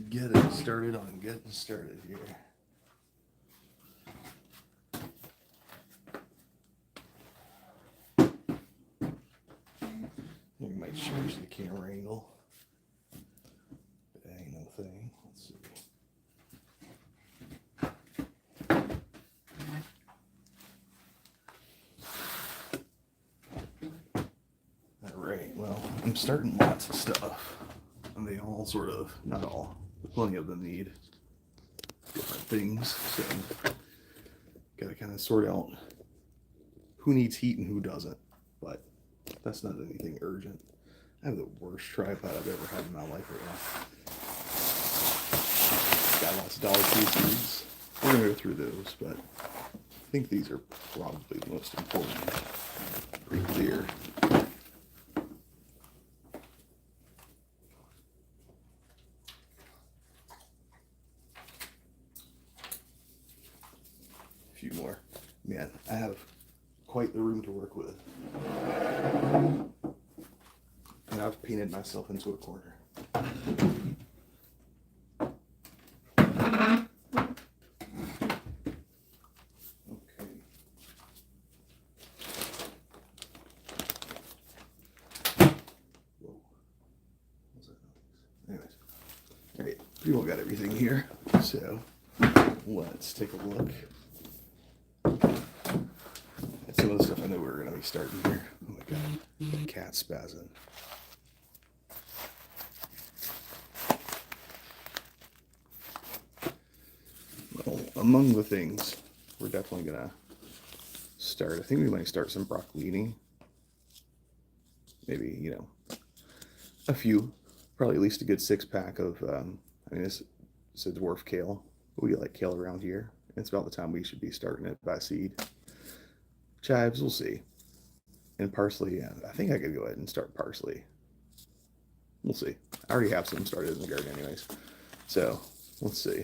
Getting started on getting started here. You might change the camera angle. But that ain't no thing. Let's see. Alright, well, I'm starting lots of stuff. And they all sort of, not all, but plenty of them need different things. So, gotta kind of sort out who needs heat and who doesn't. But that's not anything urgent. I have the worst tripod I've ever had in my life right now. Got lots of Dollar Tree seeds. We're gonna go through those, but I think these are probably the most important. Pretty clear. A few more. Man, I have quite the room to work with. And I've painted myself into a corner. Okay. Whoa. What's that noise? Anyways. Alright, pretty well got everything here. So let's take a look at some of the stuff I know we're going to be starting here. Oh my god, the cat spazzing. Well, among the things we're definitely going to start, I think we might start some broccolini. Maybe, you know, a few. Probably at least a good 6-pack of, I mean, this is a dwarf kale. We like kale around here. It's about the time we should be starting it by seed. Chives, we'll see. And parsley, yeah, I think I could go ahead and start parsley. We'll see. I already have some started in the garden anyways. So, let's see.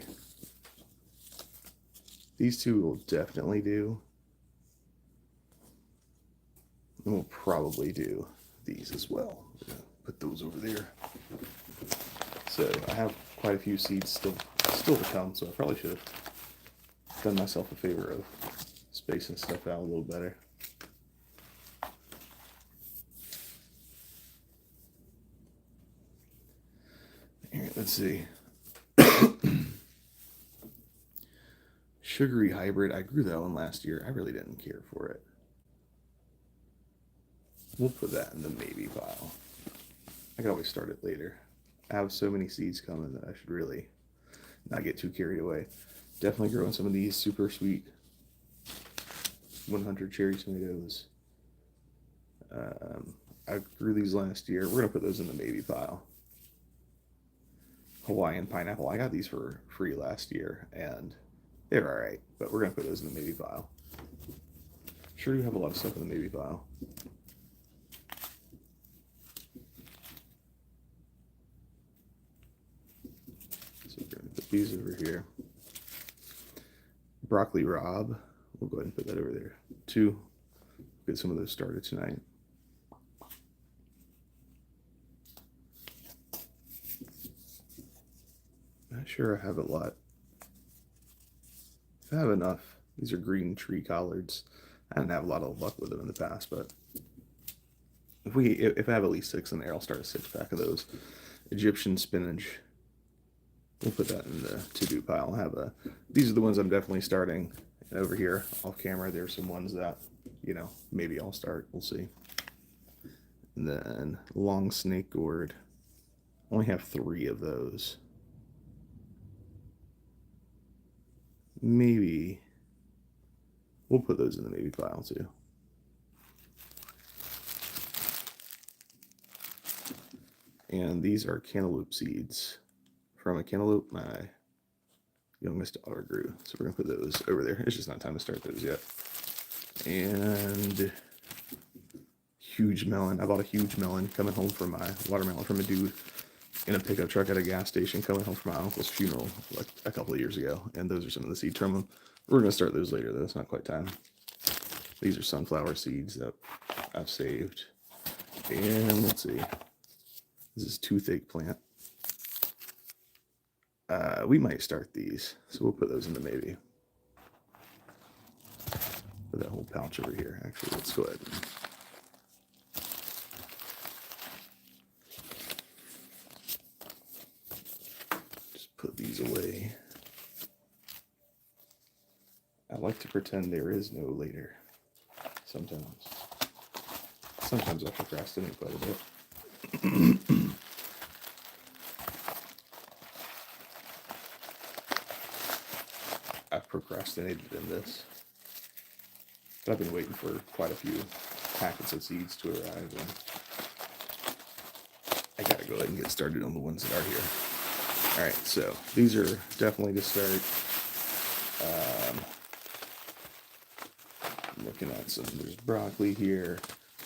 These two will definitely do. And we'll probably do these as well. Put those over there. So I have quite a few seeds still to come, so I probably should have done myself a favor of spacing stuff out a little better. Alright, let's see. Sugary hybrid. I grew that one last year. I really didn't care for it. We'll put that in the maybe pile. I can always start it later. I have so many seeds coming that I should really not get too carried away. Definitely growing some of these super sweet 100 cherry tomatoes. I grew these last year. We're gonna put those in the maybe pile. Hawaiian pineapple. I got these for free last year, and they're all right. But we're gonna put those in the maybe pile. Sure do have a lot of stuff in the maybe pile. So we're gonna put these over here. Broccoli Rob. We'll go ahead and put that over there. 2. Get some of those started tonight. Not sure I have a lot. If I have enough, these are green tree collards. I didn't have a lot of luck with them in the past, but if I have at least 6 in there, I'll start a 6-pack of those. Egyptian spinach. We'll put that in the to-do pile. These are the ones I'm definitely starting. And over here, off camera, there's some ones that, maybe I'll start. We'll see. And then long snake gourd. Only have 3 of those. Maybe we'll put those in the maybe pile too. And these are cantaloupe seeds from a cantaloupe my youngest daughter grew. So we're gonna put those over there. It's just not time to start those yet. And huge melon. I bought a huge melon coming home from my watermelon from a dude in a pickup truck at a gas station coming home from my uncle's funeral like a couple of years ago. And those are some of the seeds from them. We're going to start those later though. It's not quite time. These are sunflower seeds that I've saved. And let's see. This is toothache plant. We might start these. So we'll put those in the maybe. Put that whole pouch over here. Actually, let's go ahead and put these away. I like to pretend there is no later. Sometimes I procrastinate quite a bit. I've procrastinated in this. But I've been waiting for quite a few packets of seeds to arrive, and I gotta go ahead and get started on the ones that are here. All right, so these are definitely to start. Looking at some, there's broccoli here.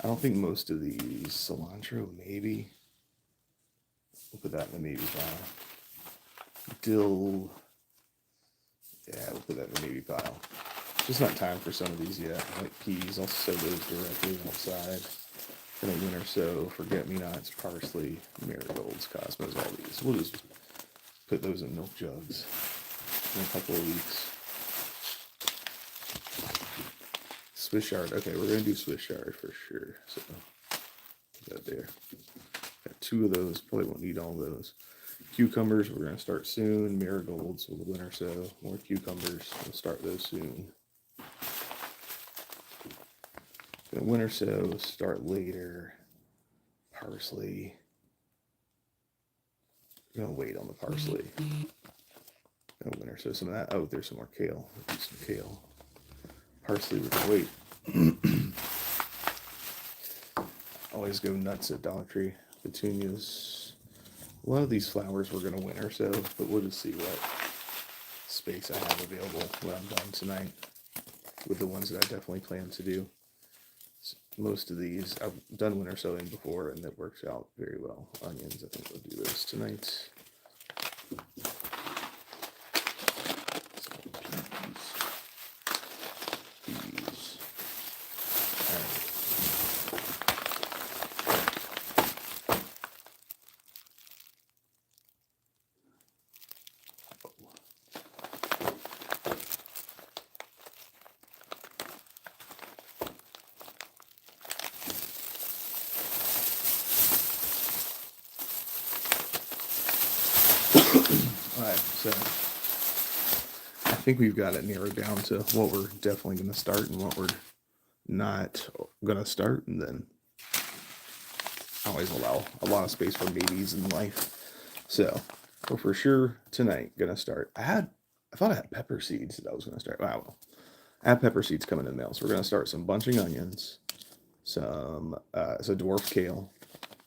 I don't think most of these, cilantro maybe. We'll put that in the maybe pile. Dill, yeah, we'll put that in the maybe pile. Just not time for some of these yet. Like peas, I'll sow those directly outside. In a winter sow, forget-me-nots, parsley, marigolds, cosmos, all these. We'll just put those in milk jugs in a couple of weeks. Swiss chard. Okay, we're going to do Swiss chard for sure. So, put that there. Got 2 of those. Probably won't need all of those. Cucumbers, we're going to start soon. Marigolds, with the winter sow. More cucumbers. We'll start those soon. The winter sow, start later. Parsley. I'm going to wait on the parsley. Winter sow some of that. Oh, there's some more kale. Let's do some kale. Parsley, we're gonna wait. Always go nuts at Dollar Tree. Petunias. A lot of these flowers we're gonna winter sow, but we'll just see what space I have available when I'm done tonight with the ones that I definitely plan to do. Most of these I've done winter sowing before, and it works out very well. Onions, I think we'll do those tonight. Alright, so I think we've got it narrowed down to what we're definitely going to start and what we're not going to start, and then I always allow a lot of space for babies in life. So we're for sure tonight gonna start. I thought I had pepper seeds that I was gonna start. Wow, well, I have pepper seeds coming in the mail, so we're gonna start some bunching onions, some it's a dwarf kale,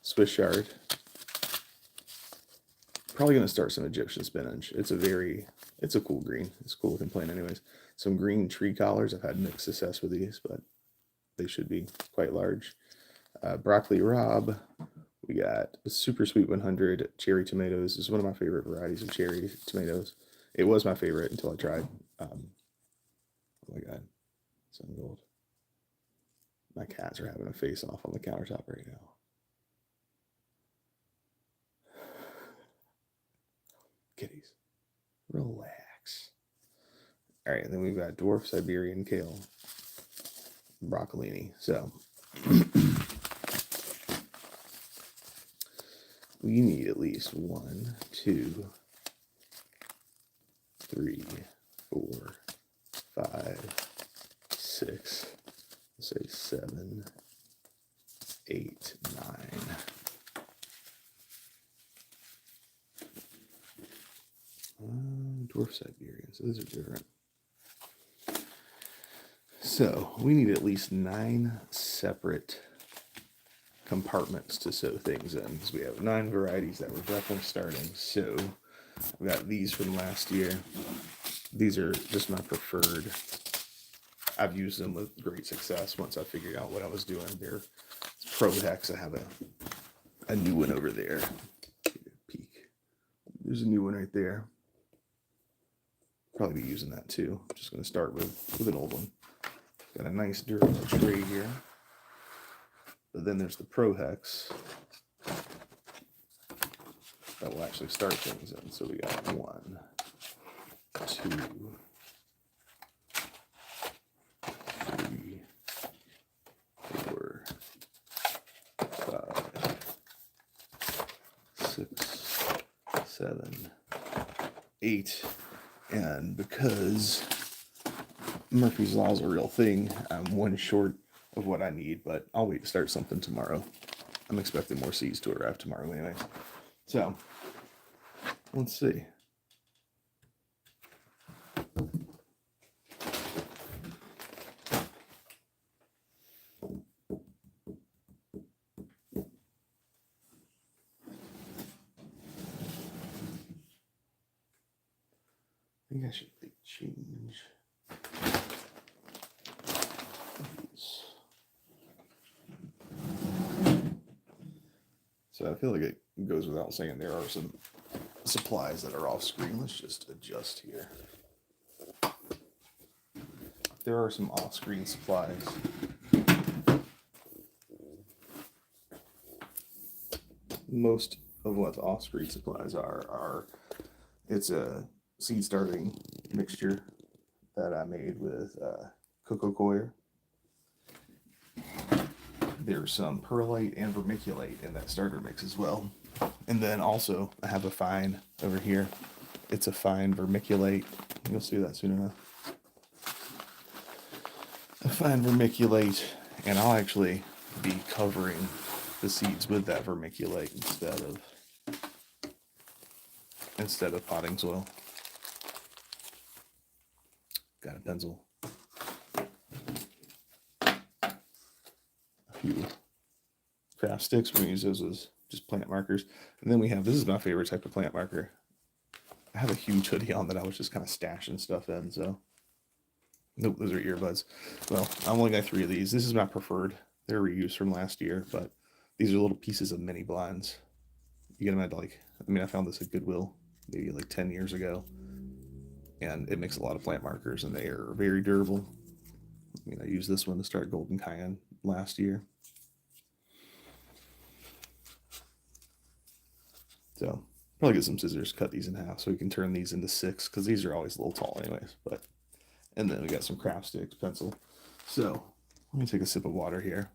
Swiss chard. Probably gonna start some Egyptian spinach. It's a cool green. It's cool looking plant, anyways. Some green tree collars. I've had mixed success with these, but they should be quite large. Broccoli rabe. We got a super sweet 100 cherry tomatoes. This is one of my favorite varieties of cherry tomatoes. It was my favorite until I tried. Oh my god, sun gold. My cats are having a face off on the countertop right now. Kitties, relax. All right, and then we've got dwarf Siberian kale, broccolini. So we need at least 1, 2, 3, 4, 5, 6, let's say 7, 8, 9. Dwarf Siberian, so those are different. So we need at least 9 separate compartments to sow things in, because we have 9 varieties that we're definitely starting. So I've got these from last year. These are just my preferred. I've used them with great success once I figured out what I was doing. They're Pro-Hex. I have a new one over there. Peek. There's a new one right there. Probably be using that too. I'm just going to start with an old one. Got a nice durable tray here. But then there's the Pro-Hex that will actually start things in. So we got 1, 2, 3, 4, 5, 6, 7, 8. And because Murphy's Law is a real thing, I'm 1 short of what I need, but I'll wait to start something tomorrow. I'm expecting more seeds to arrive tomorrow anyway. So, let's see. I think I should change these. So I feel like it goes without saying there are some supplies that are off screen. Let's just adjust here. There are some off screen supplies. Most of what the off screen supplies are it's a seed starting mixture that I made with cocoa coir. There's some perlite and vermiculite in that starter mix as well. And then also I have a fine over here. It's a fine vermiculite. You'll see that soon enough. A fine vermiculite, and I'll actually be covering the seeds with that vermiculite instead of potting soil. Got a pencil. A few craft sticks. We're gonna use those as just plant markers. And then we have, this is my favorite type of plant marker. I have a huge hoodie on that I was just kind of stashing stuff in, so. Nope, those are earbuds. Well, I only got 3 of these. This is my preferred. They're reused from last year, but these are little pieces of mini blinds. You get them at I found this at Goodwill maybe like 10 years ago. And it makes a lot of plant markers, and they are very durable. I used this one to start Golden Cayenne last year. So, probably get some scissors, cut these in half so we can turn these into 6, because these are always a little tall anyways. And then we got some craft sticks, pencil. So, let me take a sip of water here.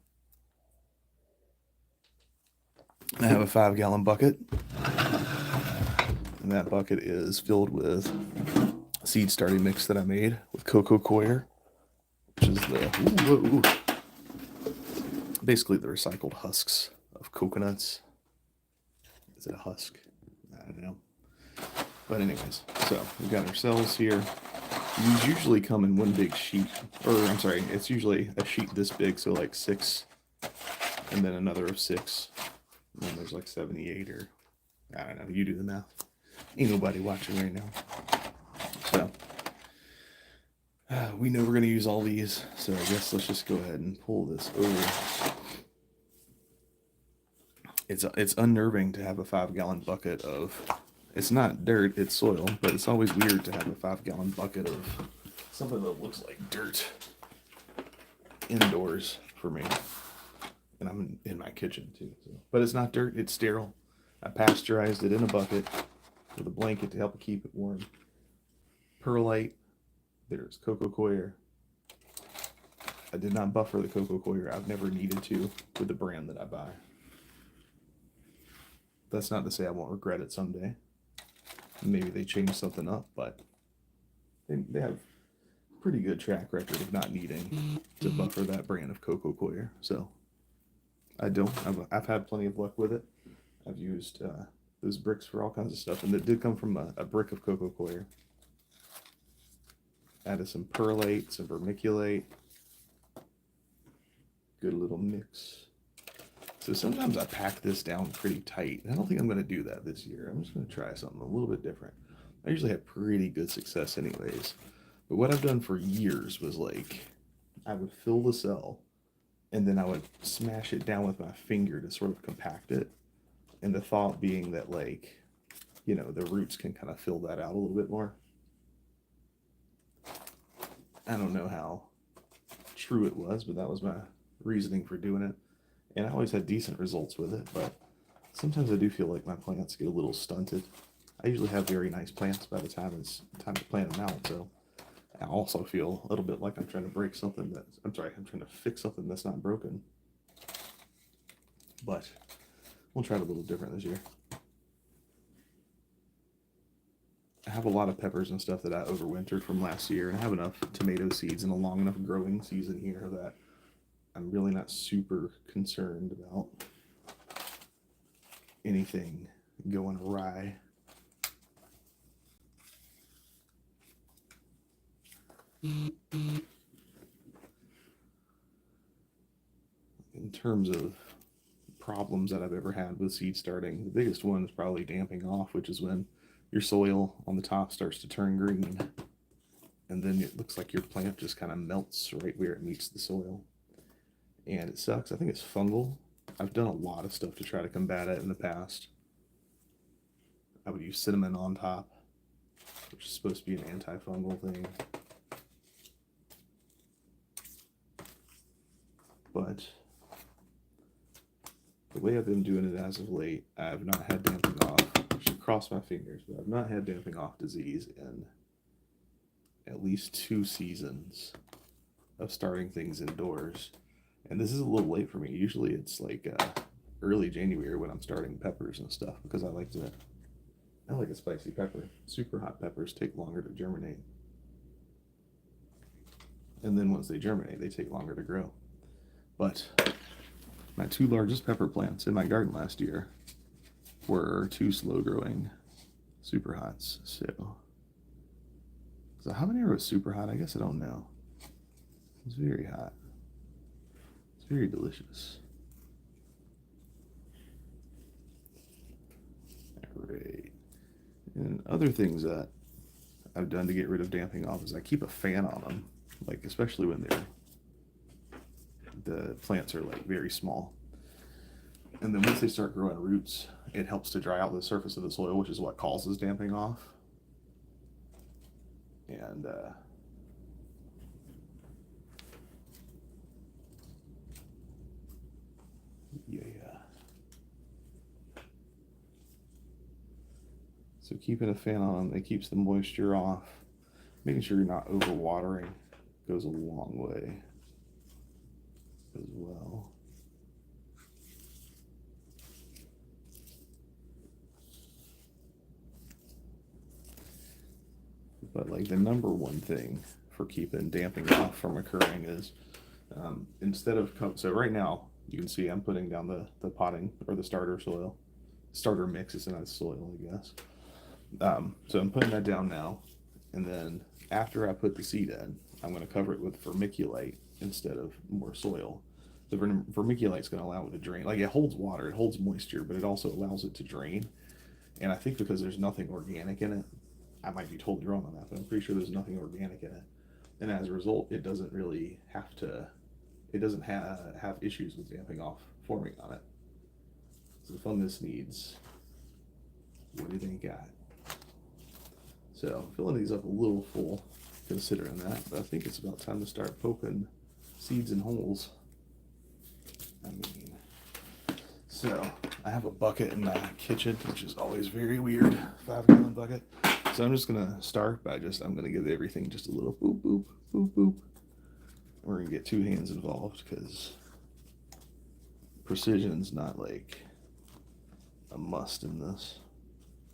I have a 5-gallon bucket. And that bucket is filled with seed starting mix that I made with cocoa coir, which is basically the recycled husks of coconuts. Is it a husk? I don't know. But anyways, so we've got our cells here. These usually come in one big sheet, or I'm sorry, it's usually a sheet this big, so like 6, and then another of 6, and then there's like 78, or I don't know, you do the math. Ain't nobody watching right now. So we know we're gonna use all these, so I guess let's just go ahead and pull this over. It's unnerving to have a 5-gallon bucket of, it's not dirt, it's soil, but it's always weird to have a 5-gallon bucket of something that looks like dirt indoors for me. And I'm in my kitchen too. So. But it's not dirt, it's sterile. I pasteurized it in a bucket with a blanket to help keep it warm. Perlite, there's coco coir. I did not buffer the coco coir. I've never needed to with the brand that I buy. That's not to say I won't regret it someday. Maybe they change something up, but they have a pretty good track record of not needing to buffer that brand of coco coir. So I don't. I've had plenty of luck with it. I've used those bricks for all kinds of stuff, and it did come from a brick of coco coir. Added some perlite, some vermiculite. Good little mix. So sometimes I pack this down pretty tight. I don't think I'm going to do that this year. I'm just going to try something a little bit different. I usually have pretty good success anyways. But what I've done for years was like, I would fill the cell and then I would smash it down with my finger to sort of compact it. And the thought being that, like, you know, the roots can kind of fill that out a little bit more. I don't know how true it was, but that was my reasoning for doing it. And I always had decent results with it, but sometimes I do feel like my plants get a little stunted. I usually have very nice plants by the time it's time to plant them out, so I also feel a little bit like I'm trying to break something I'm trying to fix something that's not broken. But we'll try it a little different this year. I have a lot of peppers and stuff that I overwintered from last year, and I have enough tomato seeds and a long enough growing season here that I'm really not super concerned about anything going awry. In terms of problems that I've ever had with seed starting, the biggest one is probably damping off, which is when your soil on the top starts to turn green, and then it looks like your plant just kind of melts right where it meets the soil. And it sucks. I think it's fungal. I've done a lot of stuff to try to combat it in the past. I would use cinnamon on top, which is supposed to be an antifungal thing. But the way I've been doing it as of late, I've not had damping off. I should cross my fingers, but I've not had damping off disease in at least 2 seasons of starting things indoors. And this is a little late for me. Usually it's like early January when I'm starting peppers and stuff, because I like a spicy pepper. Super hot peppers take longer to germinate. And then once they germinate, they take longer to grow. But my 2 largest pepper plants in my garden last year were 2 slow growing super hots. So how many are super hot? I guess I don't know. It's very hot. It's very delicious. All right. And other things that I've done to get rid of damping off is I keep a fan on them, like especially when the plants are like very small. And then once they start growing roots, it helps to dry out the surface of the soil, which is what causes damping off. And yeah. So keeping a fan on them, it keeps the moisture off. Making sure you're not overwatering goes a long way as well. But like the number one thing for keeping damping off from occurring is instead of so right now you can see I'm putting down the potting or the starter soil, starter mix is in that soil, I guess. So I'm putting that down now, and then after I put the seed in, I'm going to cover it with vermiculite instead of more soil. The vermiculite is going to allow it to drain. Like, it holds water, it holds moisture, but it also allows it to drain. And I think because there's nothing organic in it, I might be totally wrong on that, but I'm pretty sure there's nothing organic in it. And as a result, it doesn't really have to. It doesn't have issues with damping off forming on it. So the fungus needs. What do they got? So filling these up a little full, considering that, but I think it's about time to start poking seeds in holes. I mean, so I have a bucket in my kitchen, which is always very weird, 5-gallon bucket. So I'm just gonna start by I'm gonna give everything just a little boop, boop, boop, boop. We're gonna get 2 hands involved because precision's not like a must in this.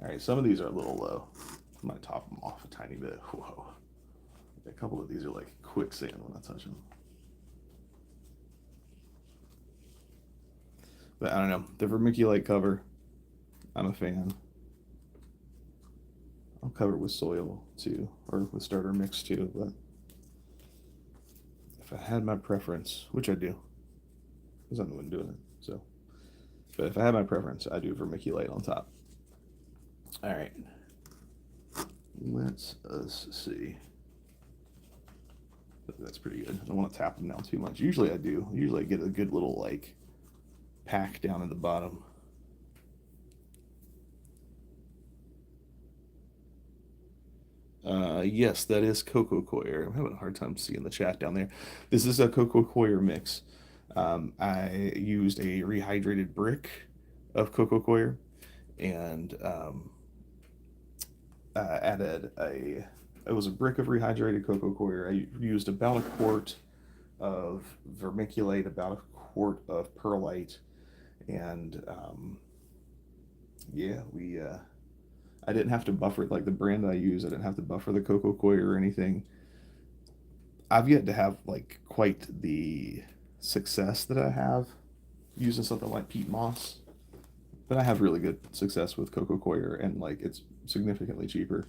All right, some of these are a little low. I'm gonna top them off a tiny bit. Whoa. A couple of these are like quicksand when I touch them. But I don't know. The vermiculite cover, I'm a fan. I'll cover it with soil too, or with starter mix too, but if I had my preference, which I do, because I'm the one doing it, so. But if I had my preference, I do vermiculite on top. All right. Let's us see. That's pretty good. I don't want to tap them down too much. Usually I do. Usually I get a good little like pack down at the bottom. Yes, that is coco coir. I'm having a hard time seeing the chat down there. This is a coco coir mix. I used a rehydrated brick of coco coir and added it was a brick of rehydrated coco coir. I used about a quart of vermiculite, about a quart of perlite, and yeah, I didn't have to buffer it like the brand I use. I didn't have to buffer the coco coir or anything. I've yet to have like quite the success that I have using something like peat moss, but I have really good success with coco coir, and like it's significantly cheaper.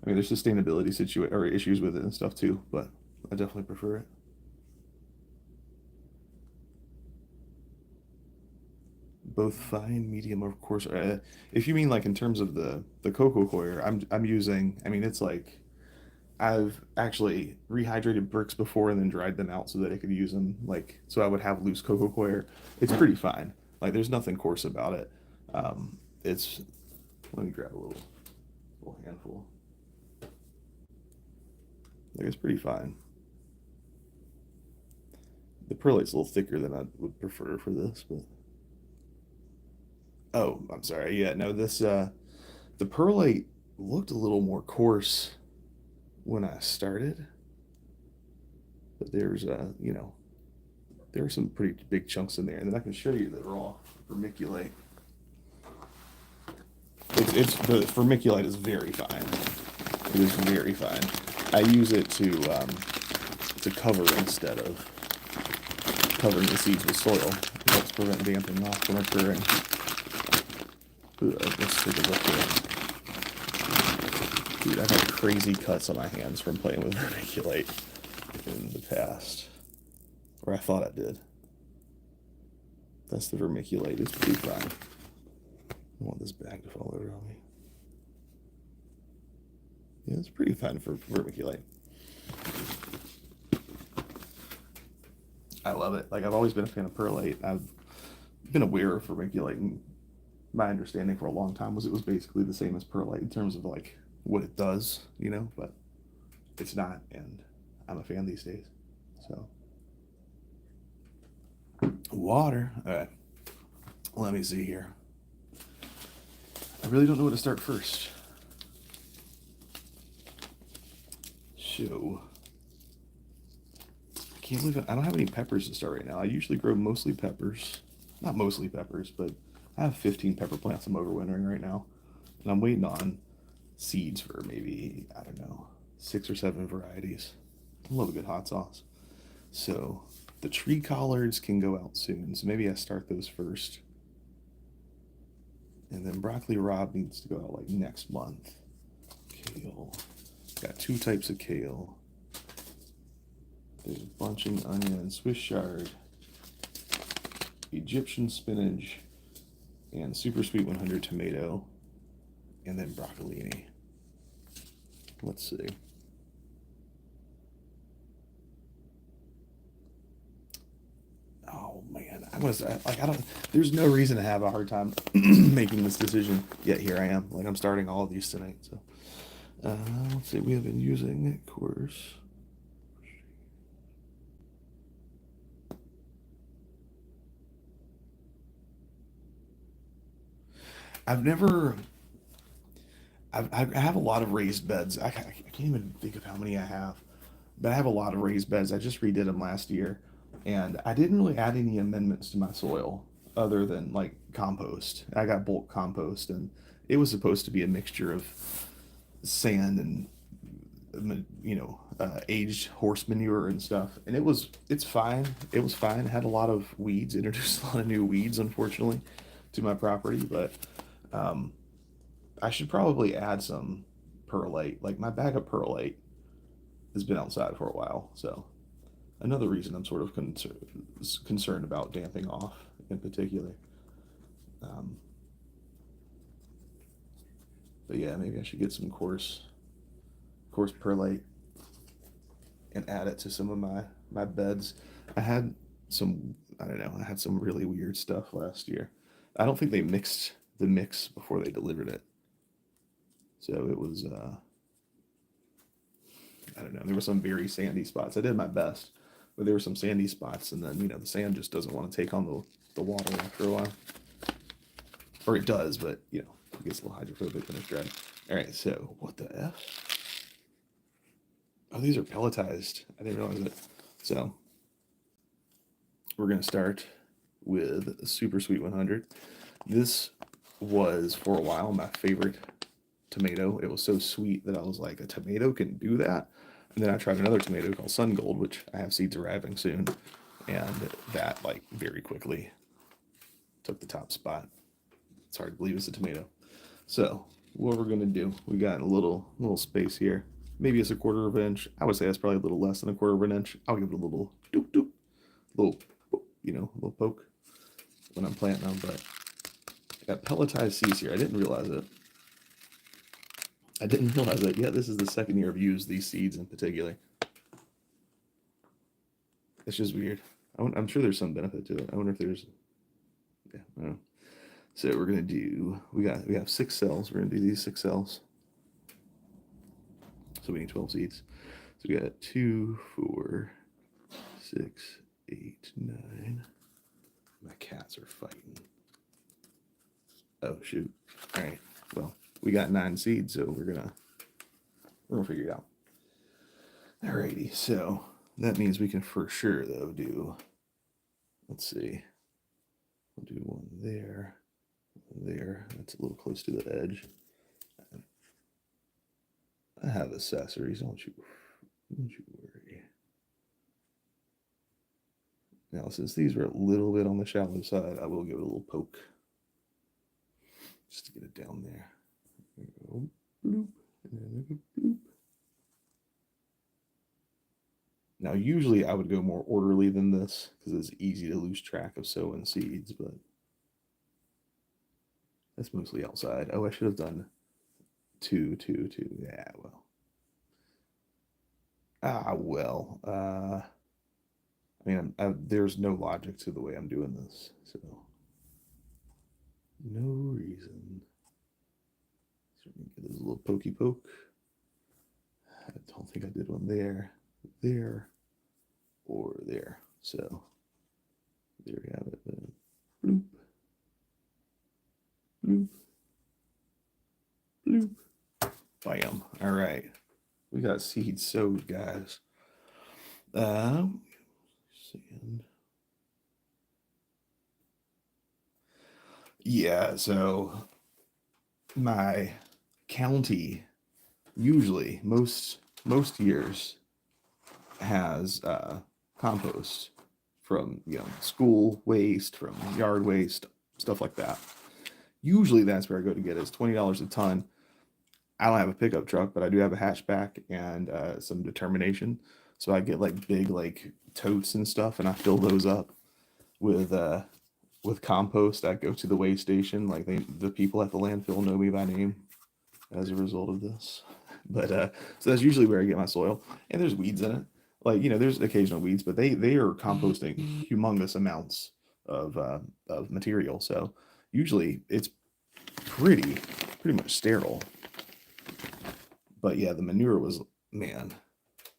I mean, there's sustainability or issues with it and stuff too, but I definitely prefer it. Both fine, medium, or coarse. If you mean like in terms of the coco coir, I'm using. I mean, it's like I've actually rehydrated bricks before and then dried them out so that I could use them. Like, so I would have loose coco coir. It's pretty fine. Like, there's nothing coarse about it. It's. Let me grab a little handful. Like, it's pretty fine. The perlite's a little thicker than I would prefer for this, but. Oh, I'm sorry. Yeah, no, the perlite looked a little more coarse when I started, but there are some pretty big chunks in there, and then I can show you the raw vermiculite. The vermiculite is very fine. It is very fine. I use it to cover instead of covering the seeds with soil. It helps prevent damping off from occurring. Let's take a look here. Dude, I've had crazy cuts on my hands from playing with vermiculite in the past. Or I thought I did. That's the vermiculite. It's pretty fine. I don't want this bag to fall over on me. Yeah, it's pretty fine for vermiculite. I love it. Like, I've always been a fan of perlite. I've been aware of vermiculite, and my understanding for a long time was it was basically the same as perlite in terms of like what it does, but it's not, and I'm a fan these days. So water. All right, let me see here. I really don't know where to start first. So I can't believe I don't have any peppers to start right now. I usually grow mostly peppers, not mostly peppers, but I have 15 pepper plants I'm overwintering right now, and I'm waiting on seeds for maybe, I don't know, 6 or 7 varieties. I love a good hot sauce. So the tree collards can go out soon, so maybe I start those first. And then broccoli rabe needs to go out like next month. kale. Got two types of kale. There's bunching onion, Swiss chard, Egyptian spinach, and super sweet 100 tomato, and then broccolini. Let's see. Oh man, I was like, I don't. There's no reason to have a hard time making this decision. Yet here I am. Like I'm starting all of these tonight. So let's see. We have been using, of course. I've never. I have a lot of raised beds. I can't even think of how many I have, but I have a lot of raised beds. I just redid them last year, and I didn't really add any amendments to my soil other than like compost. I got bulk compost, and it was supposed to be a mixture of sand and aged horse manure and stuff, and it's fine. It was fine. It had a lot of weeds, introduced a lot of new weeds, unfortunately, to my property, but. Um, I should probably add some perlite. Like my bag of perlite has been outside for a while, so another reason I'm sort of concerned about damping off in particular. Um, but yeah, maybe I should get some coarse perlite and add it to some of my beds. I had some I don't know. I had some really weird stuff last year. I don't think they mixed the mix before they delivered it, so it was I don't know. There were some very sandy spots. I did my best, but there were some sandy spots, and then the sand just doesn't want to take on the water after a while, or it does, but it gets a little hydrophobic when it's dry. All right, so what the f? Oh, these are pelletized. I didn't realize it. So we're gonna start with Super Sweet 100. This was for a while my favorite tomato. It was so sweet that I was like, a tomato can do that. And then I tried another tomato called Sun Gold, which I have seeds arriving soon, and that like very quickly took the top spot. It's hard to believe it's a tomato. So what we're gonna do, we got a little space here. Maybe it's a quarter of an inch. I would say that's probably a little less than a quarter of an inch. I'll give it a little doop doop, little little poke when I'm planting them. But I got pelletized seeds here. I didn't realize it. Yeah, this is the second year I've used these seeds in particular. It's just weird. I'm sure there's some benefit to it. I wonder if there's, yeah, I don't know. So we're gonna do, we have 6 cells. We're gonna do these 6 cells. So we need 12 seeds. So we got 2, 4, 6, 8, 9. My cats are fighting. Oh shoot. All right. Well, we got 9 seeds, so we're gonna figure it out. Alrighty, so that means we can for sure though do, let's see, we'll do one there. That's a little close to the edge. I have accessories, don't you worry. Now, since these were a little bit on the shallow side, I will give it a little poke just to get it down there. There we go. Bloop. And then bloop. Now, usually I would go more orderly than this because it's easy to lose track of sowing seeds, but that's mostly outside. Oh, I should have done 2, 2, 2. Yeah, well. I mean, there's no logic to the way I'm doing this, so no reason. So we get this little pokey poke. I don't think I did one there, or there. So there we have it. Bloop, bloop, bloop. Bam. All right. We got seeds sowed, guys. Sand. Yeah, so my county usually most years has compost from school waste, from yard waste, stuff like that. Usually that's where I go to get it. It's $20 a ton. I don't have a pickup truck, but I do have a hatchback and some determination. So I get like big like totes and stuff, and I fill those up with compost. I go to the weigh station. Like the people at the landfill know me by name as a result of this. But so that's usually where I get my soil. And there's weeds in it. Like there's occasional weeds, but they are composting humongous amounts of material. So usually it's pretty pretty much sterile. But yeah, the manure was, man.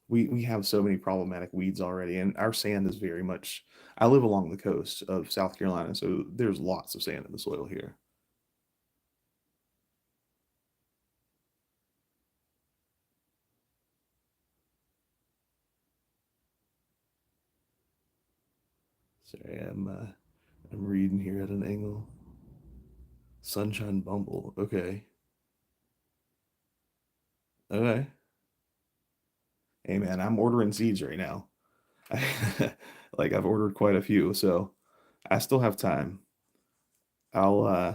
We have so many problematic weeds already, and our sand is very much. I live along the coast of South Carolina, so there's lots of sand in the soil here. Sorry, I'm reading here at an angle. Sunshine Bumble. Okay. Okay. Hey man, I'm ordering seeds right now. Like I've ordered quite a few, so I still have time. I'll uh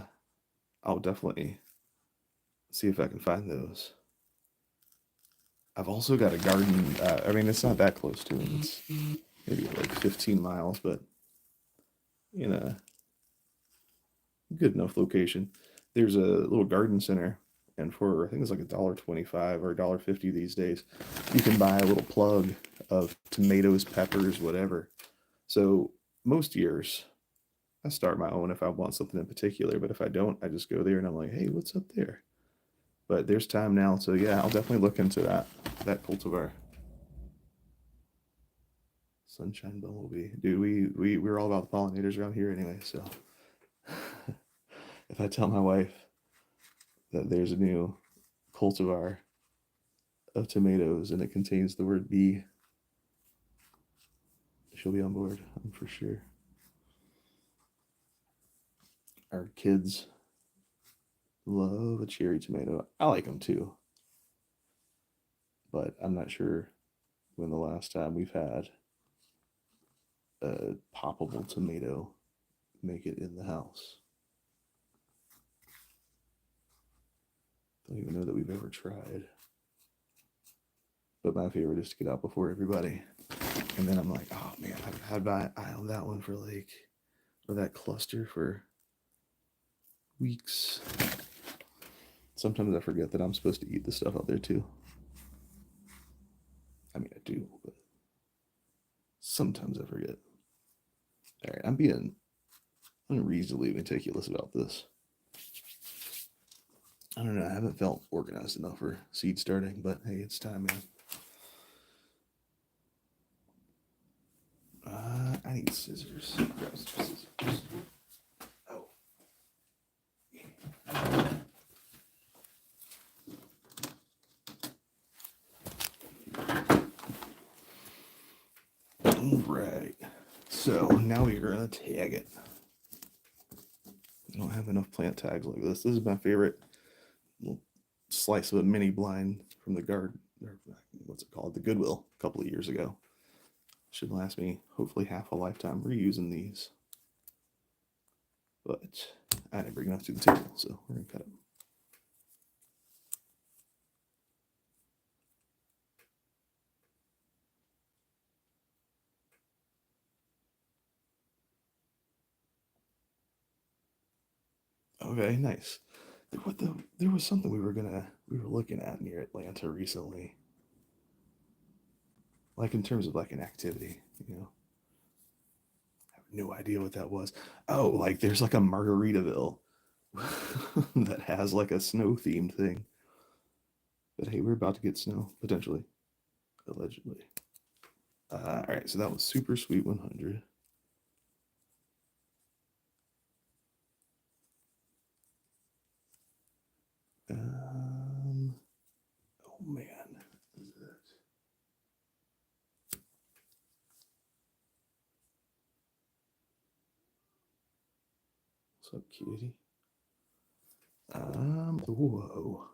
I'll definitely see if I can find those. I've also got a garden. I mean, it's not that close to it. It's maybe like 15 miles, but in a good enough location. There's a little garden center, and for I think it's like $1.25 or $1.50 these days, you can buy a little plug of tomatoes, peppers, whatever. So most years, I start my own if I want something in particular, but if I don't, I just go there and I'm like, hey, what's up there? But there's time now, so yeah, I'll definitely look into that cultivar. Sunshine Bumblebee, dude. We're all about the pollinators around here anyway. So if I tell my wife that there's a new cultivar of tomatoes and it contains the word bee, she'll be on board. I'm for sure. Our kids love a cherry tomato. I like them too, but I'm not sure when the last time we've had a poppable tomato make it in the house. Don't even know that we've ever tried. But my favorite is to get out before everybody. And then I'm like, oh man, I've had my eye on that one for like, or that cluster for weeks. Sometimes I forget that I'm supposed to eat the stuff out there too. I mean, I do, but sometimes I forget. All right, I'm being unreasonably meticulous about this. I don't know. I haven't felt organized enough for seed starting, but hey, it's time, man. I need scissors. Grab some scissors. Oh. All right. So now we're gonna tag it. I don't have enough plant tags like this. This is my favorite little slice of a mini blind from the garden, or what's it called? The Goodwill a couple of years ago. Should last me hopefully half a lifetime reusing these. But I didn't bring enough to the table, so we're gonna cut them. Okay, nice. There was something we were looking at near Atlanta recently, like in terms of like an activity. I have no idea what that was. Oh, like there's like a Margaritaville that has like a snow themed thing. But hey, we're about to get snow potentially, allegedly. All right, so that was Super Sweet 100. Um, oh man, is it? What's up, cutie? Whoa.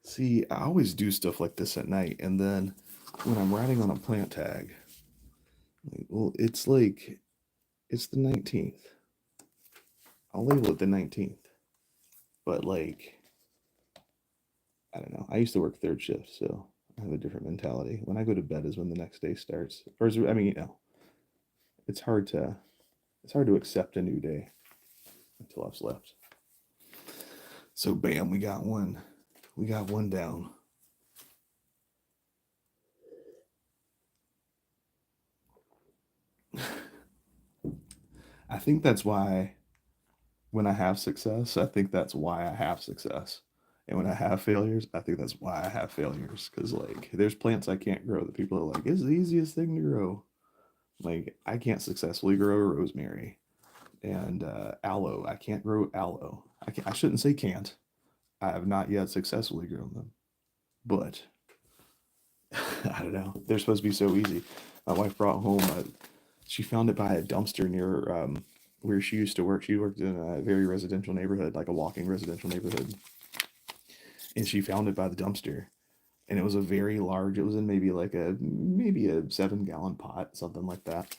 See, I always do stuff like this at night, and then when I'm writing on a plant tag, well, it's like it's the 19th. I'll label it the 19th. But like, I don't know. I used to work third shift, so I have a different mentality. When I go to bed is when the next day starts. Or is, I mean, it's hard to accept a new day until I've slept. So bam, we got one. We got one down. I think that's why when I have success, I think that's why I have success. And when I have failures, I think that's why I have failures. Because like there's plants I can't grow that people are like, it's the easiest thing to grow. Like I can't successfully grow rosemary and aloe. I can't grow aloe. I shouldn't say can't. I have not yet successfully grown them, but I don't know. They're supposed to be so easy. My wife brought home. She found it by a dumpster near where she used to work. She worked in a very residential neighborhood, like a walking residential neighborhood, and she found it by the dumpster. And it was a very large. It was in maybe a 7 gallon pot, something like that.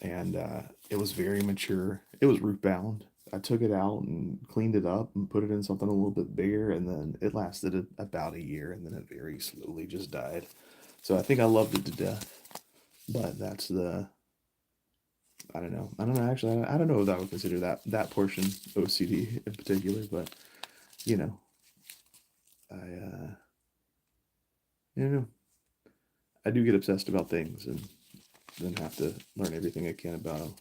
And it was very mature. It was root bound. I took it out and cleaned it up and put it in something a little bit bigger, and then it lasted about a year, and then it very slowly just died. So I think I loved it to death, but that's the I don't know. I don't know. Actually, I don't know if I would consider that portion OCD in particular, but you know, I you know, I do get obsessed about things and then have to learn everything I can about them.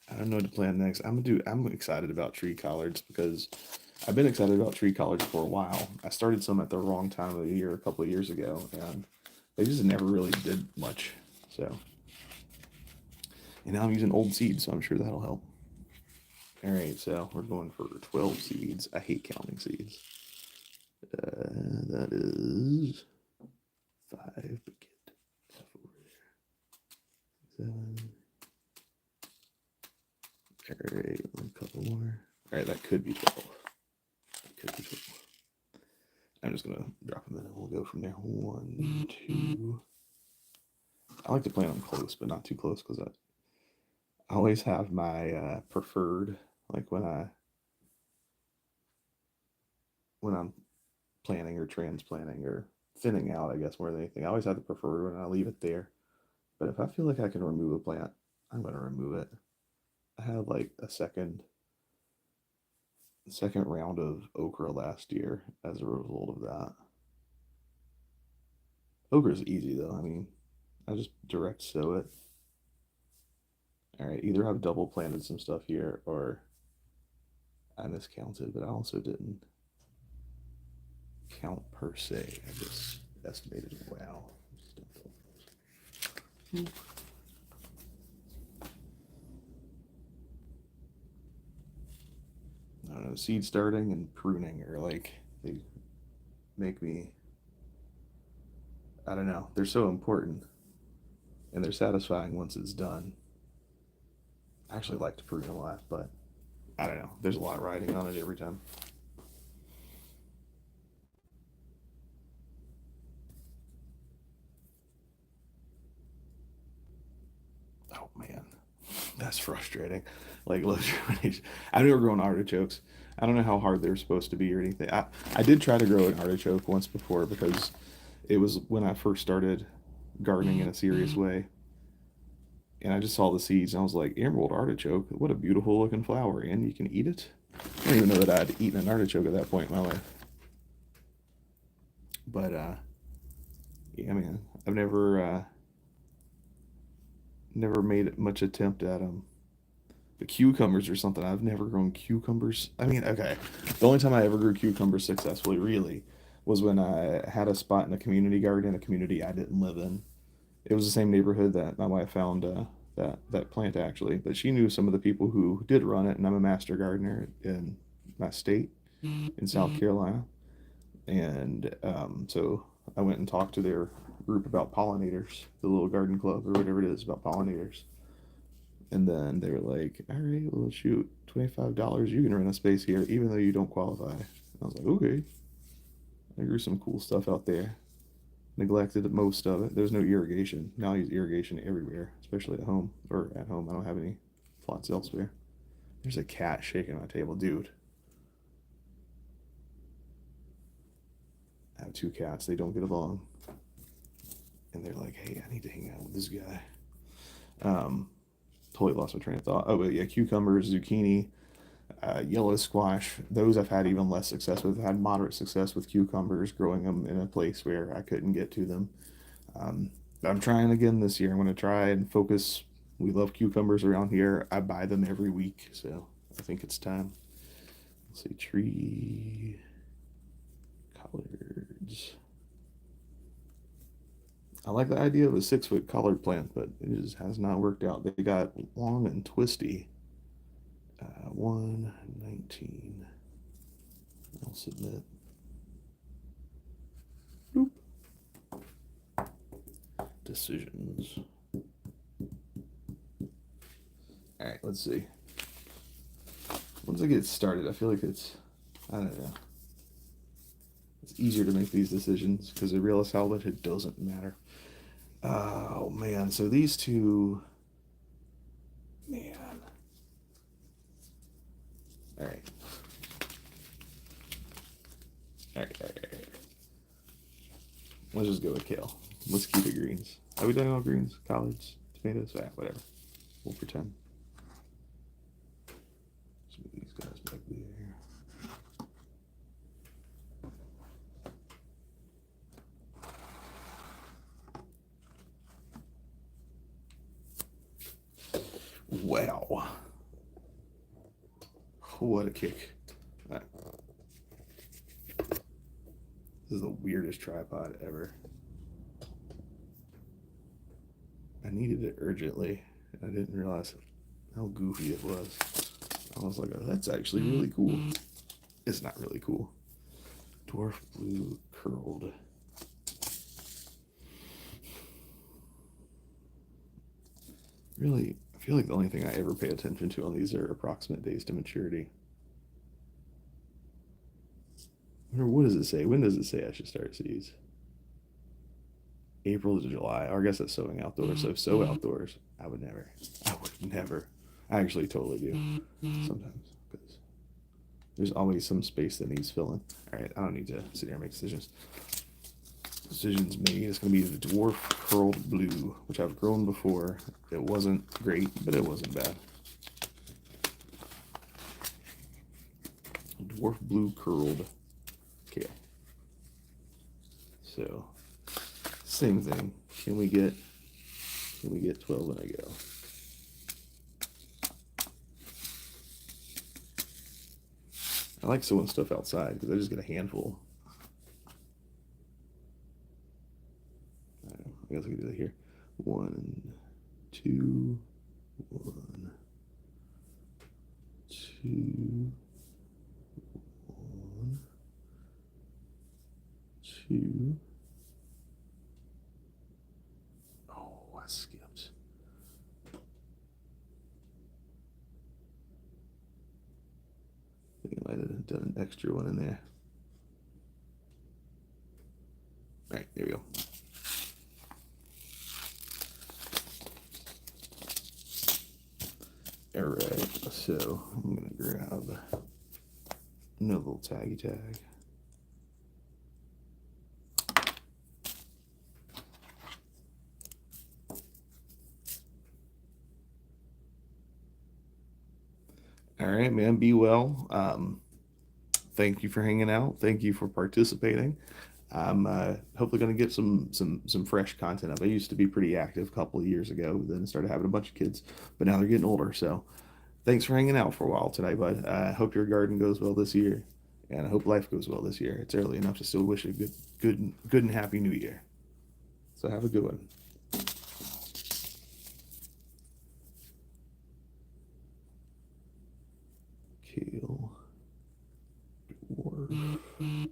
I don't know what to plan next. I'm excited about tree collards because I've been excited about tree collards for a while. I started some at the wrong time of the year a couple of years ago, and they just never really did much. So, and now I'm using old seeds, so I'm sure that'll help. All right, so we're going for 12 seeds. I hate counting seeds. That is 5. But get stuff over there. 7. All right, a couple more. All right, that could be 12. That could be 12. I'm just gonna drop them in and we'll go from there. 1, 2. I like to plant them close, but not too close because I always have my preferred, like when I'm planting or transplanting or thinning out, I guess more than anything. I always have the preferred when I leave it there. But if I feel like I can remove a plant, I'm gonna remove it. I had like a second round of okra last year as a result of that. Okra is easy though. I mean, I just direct sow it. All right, either I've double planted some stuff here or I miscounted, but I also didn't count per se. I just estimated. Wow. I don't know. Seed starting and pruning are like they make me. I don't know. They're so important and they're satisfying once it's done. I actually like to prune a lot, but I don't know. There's a lot riding on it every time. Oh man, that's frustrating. Like, look, I've never grown artichokes. I don't know how hard they're supposed to be or anything. I did try to grow an artichoke once before because it was when I first started gardening in a serious way. And I just saw the seeds and I was like, emerald artichoke, what a beautiful looking flower. And you can eat it. I don't even know that I'd eaten an artichoke at that point in my life. But yeah, man, I've never made much attempt at them. The cucumbers or something. I've never grown cucumbers. I mean, okay. The only time I ever grew cucumbers successfully, really, was when I had a spot in a community garden in a community I didn't live in. It was the same neighborhood that my wife found that plant actually, but she knew some of the people who did run it, and I'm a master gardener in my state in South Carolina, and so I went and talked to their group about pollinators, the little garden club or whatever it is about pollinators. And then they were like, all right, well, shoot, $25, you can rent a space here, even though you don't qualify. And I was like, okay. I grew some cool stuff out there. Neglected most of it. There's no irrigation. Now I use irrigation everywhere, especially at home or at home. I don't have any plots elsewhere. There's a cat shaking my table, dude. I have two cats. They don't get along, and they're like, "Hey, I need to hang out with this guy." Totally lost my train of thought. Oh, but yeah, cucumbers, zucchini, yellow squash. Those I've had even less success with. I've had moderate success with cucumbers, growing them in a place where I couldn't get to them. Um, I'm trying again this year. I'm going to try and focus. We love cucumbers around here. I buy them every week, so I think it's time. Let's see, tree collards. I like the idea of a 6 foot collard plant, but it just has not worked out. They got long and twisty. 119. I'll submit. Boop. Decisions. All right, let's see. Once I get started, I feel like I don't know. It's easier to make these decisions because I realize how much it doesn't matter. Oh man, so these two, man. All right. All right, all right, all right. Let's just go with kale. Let's keep it greens. Are we doing all greens? Collards, tomatoes, whatever. We'll pretend. Let's move these guys back there. Wow. What a kick. Right. This is the weirdest tripod ever. I needed it urgently. I didn't realize how goofy it was. I was like, oh, that's actually really cool. It's not really cool. Dwarf blue curled. Really, I feel like the only thing I ever pay attention to on these are approximate days to maturity. Or what does it say? When does it say I should start seeds? April to July. Or I guess that's sowing outdoors. So sow outdoors. I would never. I actually totally do sometimes because there's always some space that needs filling. All right, I don't need to sit here and make decisions. Decisions made. It's going to be the dwarf curled blue, which I've grown before. It wasn't great, but it wasn't bad. Dwarf blue curled kale. So same thing. Can we get 12 and a go? I like sowing stuff outside because I just get a handful. I guess we can do that here. 1, 2, 1, 2, 1, 2. Oh, I skipped. I think I might have done an extra one in there. All right, there we go. All right, so I'm gonna grab another little taggy tag. All right, man, be well. Thank you for hanging out. Thank you for participating. I'm hopefully going to get some fresh content up. I used to be pretty active a couple of years ago, then started having a bunch of kids, but now they're getting older. So thanks for hanging out for a while tonight, bud. I hope your garden goes well this year, and I hope life goes well this year. It's early enough to still wish a good and happy new year. So have a good one. Kale. Dwarf.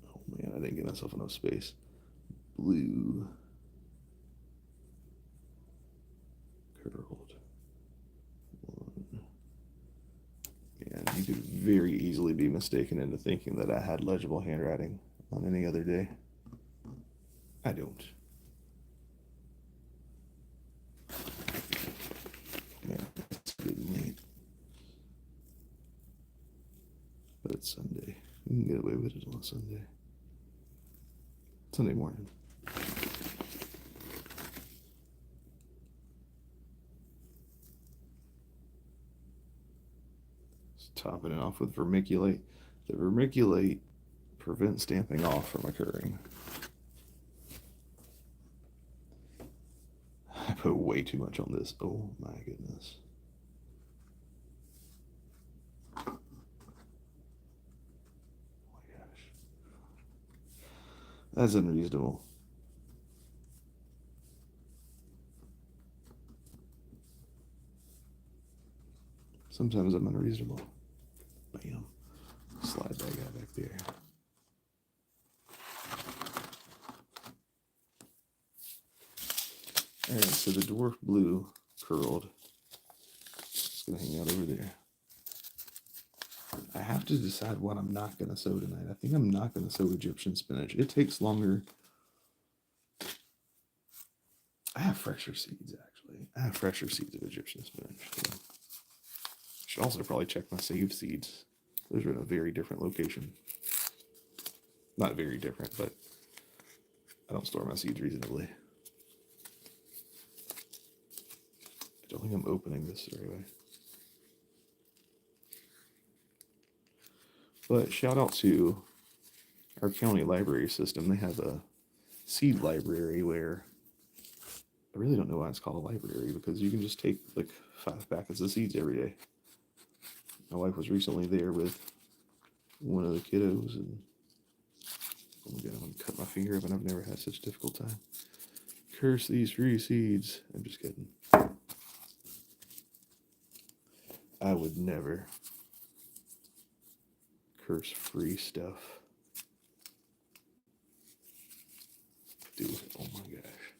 Oh man, I didn't give myself enough space. Blue. Curled. 1. And you could very easily be mistaken into thinking that I had legible handwriting on any other day. I don't. But it's Sunday. We can get away with it on a Sunday. Sunday morning. Just topping it off with vermiculite. The vermiculite prevents damping off from occurring. I put way too much on this. Oh my goodness. Oh my gosh. That's unreasonable. Sometimes I'm unreasonable. Bam. Slide that guy back there. Alright, so the dwarf blue curled. It's going to hang out over there. I have to decide what I'm not going to sow tonight. I think I'm not going to sow Egyptian spinach. It takes longer. I have fresher seeds, actually. I have fresher seeds of Egyptian spinach. So. Should also probably check my saved seeds. Those are in a very different location. Not very different, but I don't store my seeds reasonably. I don't think I'm opening this the right way. But shout out to our county library system. They have a seed library where I really don't know why it's called a library, because you can just take like 5 packets of seeds every day. My wife was recently there with one of the kiddos, and oh my god, I'm gonna cut my finger up, and I've never had such a difficult time. Curse these free seeds. I'm just kidding. I would never curse free stuff. Dude, oh my gosh.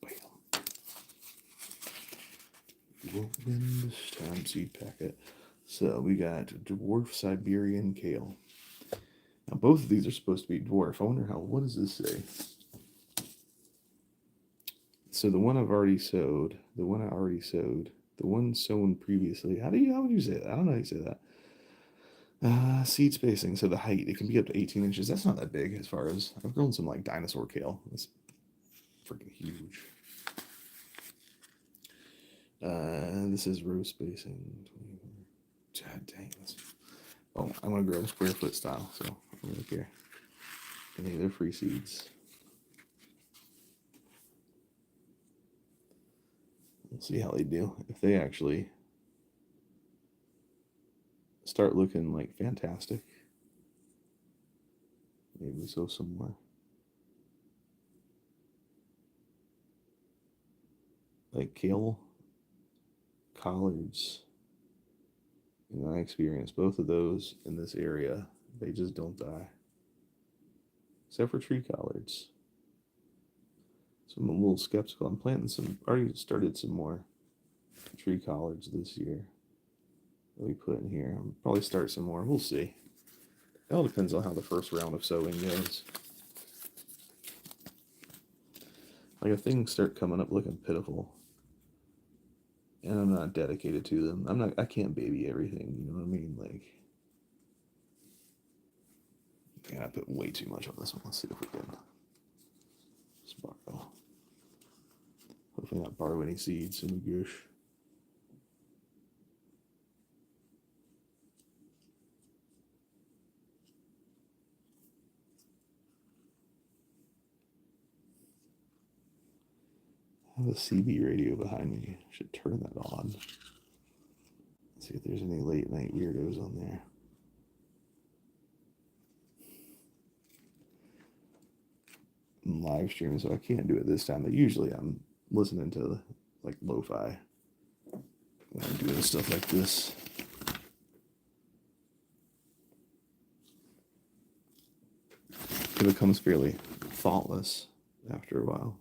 Bam. Open this time seed packet. So we got dwarf Siberian kale. Now both of these are supposed to be dwarf. I wonder what does this say? So the one I've already sowed, the one I already sowed, the one sown previously. How would you say that? I don't know how you say that. Seed spacing. So the height, it can be up to 18 inches. That's not that big as far as I've grown some like dinosaur kale. It's freaking huge. This is row spacing. God dang this. Oh, I'm gonna grow square foot style, so I don't really care. And they're free seeds. We'll see how they do. If they actually start looking like fantastic, maybe we sow some more. Like kale, collards. And I experienced both of those in this area. They just don't die. Except for tree collards. So I'm a little skeptical. I'm planting some, already started some more tree collards this year that we put in here. I'll probably start some more. We'll see. It all depends on how the first round of sowing goes. Like if things start coming up looking pitiful, and I'm not dedicated to them, I can't baby everything, you know what I mean? Like, man, I put way too much on this one. Let's see if we can just borrow. Hopefully not borrow any seeds in the gush. I have a CB radio behind me. I should turn that on. Let's see if there's any late night weirdos on there. I'm live streaming, so I can't do it this time. But usually I'm listening to like lo-fi when I'm doing stuff like this. It becomes fairly thoughtless after a while.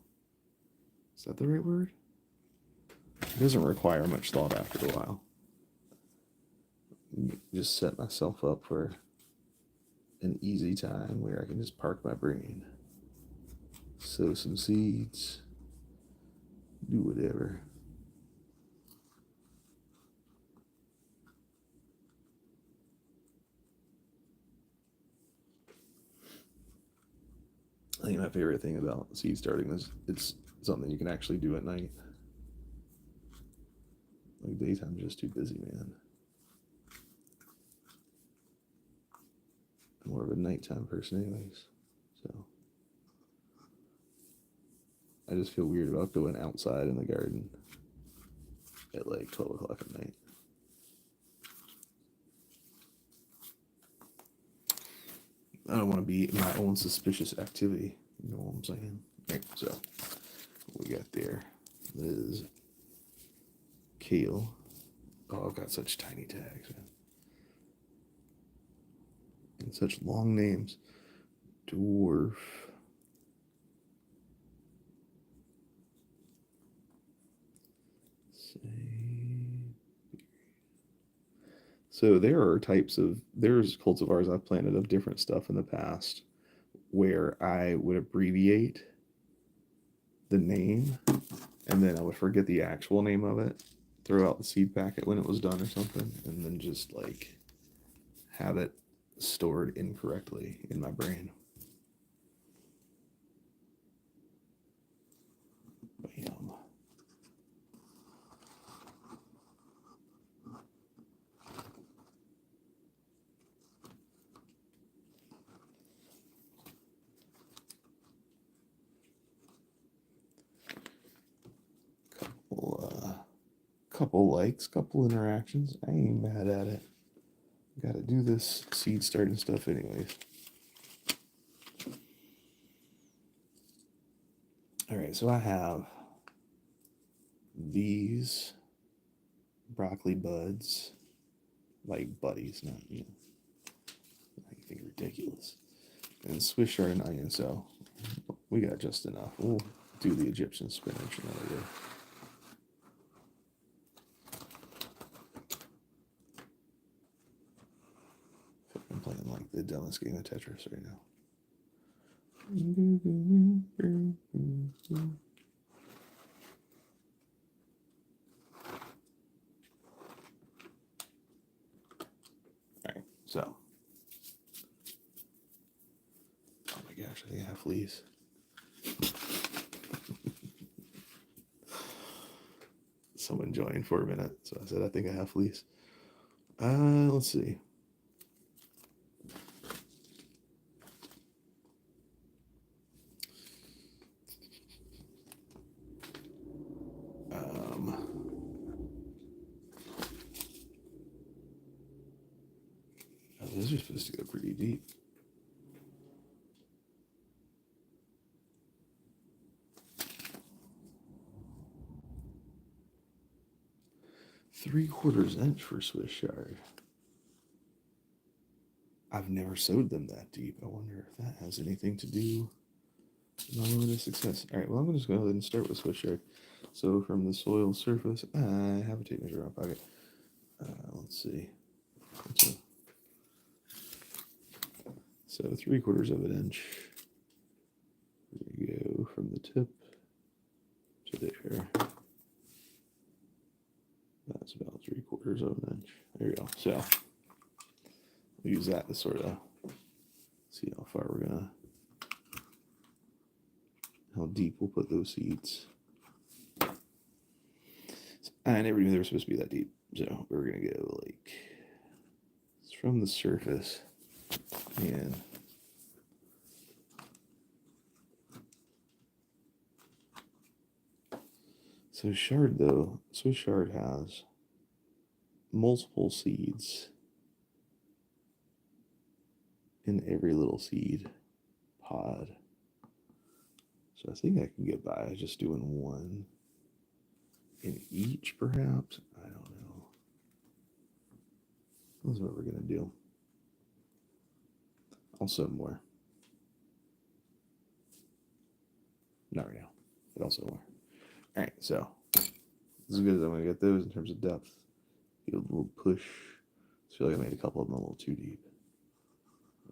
Is that the right word? It doesn't require much thought after a while. Just set myself up for an easy time where I can just park my brain, sow some seeds, do whatever. I think my favorite thing about seed starting is it's something you can actually do at night. Like daytime's just too busy, man. I'm more of a nighttime person anyways. So I just feel weird about going outside in the garden at like 12 o'clock at night. I don't want to be my own suspicious activity. You know what I'm saying? Right, so what we got there is kale. Oh, I've got such tiny tags, man. And such long names. Dwarf. So there are there's cultivars I've planted of different stuff in the past where I would abbreviate the name and then I would forget the actual name of it, throw out the seed packet when it was done or something, and then just like have it stored incorrectly in my brain. Bam. Couple likes, couple interactions. I ain't mad at it. Gotta do this seed starting stuff anyways. All right, so I have these broccoli buds, like buddies, not, you know, anything ridiculous. And Swiss chard and onion, so we got just enough. We'll do the Egyptian spinach another day. I'm playing like the dumbest game of Tetris right now. Alright, so. Oh my gosh, I think I have fleas. Someone joined for a minute, so I said I think I have fleas. Let's see. Those are supposed to go pretty deep. Three-quarters inch for Swiss chard. I've never sowed them that deep. I wonder if that has anything to do with my limited success. All right, well, I'm just going to go ahead and start with Swiss chard. So from the soil surface, I have a tape measure in my pocket. Let's see. So 3/4 of an inch. There we go, from the tip to there. That's about 3/4 of an inch. There you go. So we'll use that to sort of see how far we're gonna, how deep we'll put those seeds. I never knew they were supposed to be that deep. So we're gonna go like, it's from the surface and so chard though, Swiss chard has multiple seeds in every little seed pod. So I think I can get by just doing one in each, perhaps. I don't know. That's what we're gonna do. I'll sow more. Not right now, but I'll sow more. All right, so as good as I'm gonna get those in terms of depth. Give a little push. I feel like I made a couple of them a little too deep.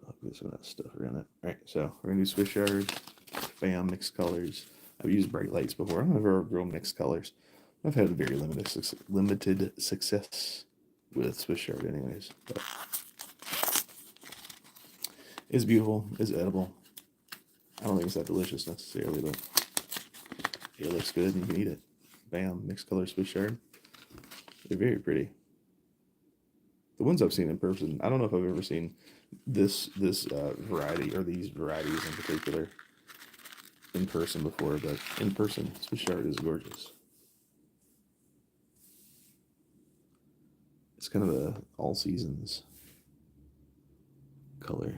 I'll get some of that stuff around it. All right, so we're gonna do Swiss chard. Bam, mixed colors. I've used bright lights before. I don't ever grow mixed colors. I've had very limited success with Swiss chard, anyways. But it's beautiful. It's edible. I don't think it's that delicious necessarily, but it looks good and you can eat it. Bam, mixed color Swiss chard. They're very pretty. The ones I've seen in person, I don't know if I've ever seen this variety or these varieties in particular in person before, but in person, Swiss chard is gorgeous. It's kind of a all seasons color,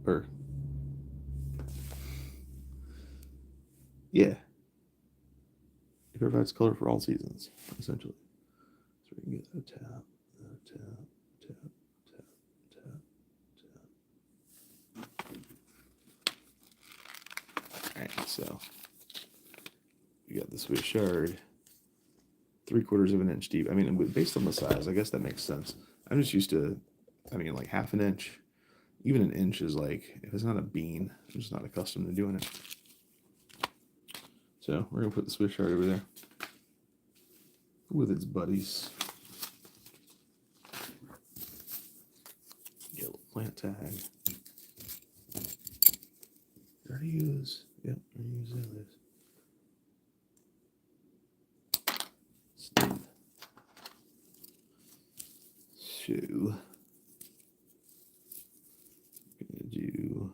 or yeah, it provides color for all seasons essentially. So we can get a tap, tap, tap, tap, tap, tap. All right, so we got the Swiss chard, 3/4 of an inch deep. I mean, based on the size, I guess that makes sense. I'm just used to, I mean, like 1/2 inch, even an inch is like, if it's not a bean, I'm just not accustomed to doing it. So we're gonna put the Swiss chard over there with its buddies. Get a little plant tag. Already use. Yep, already use this. Steve. So gonna do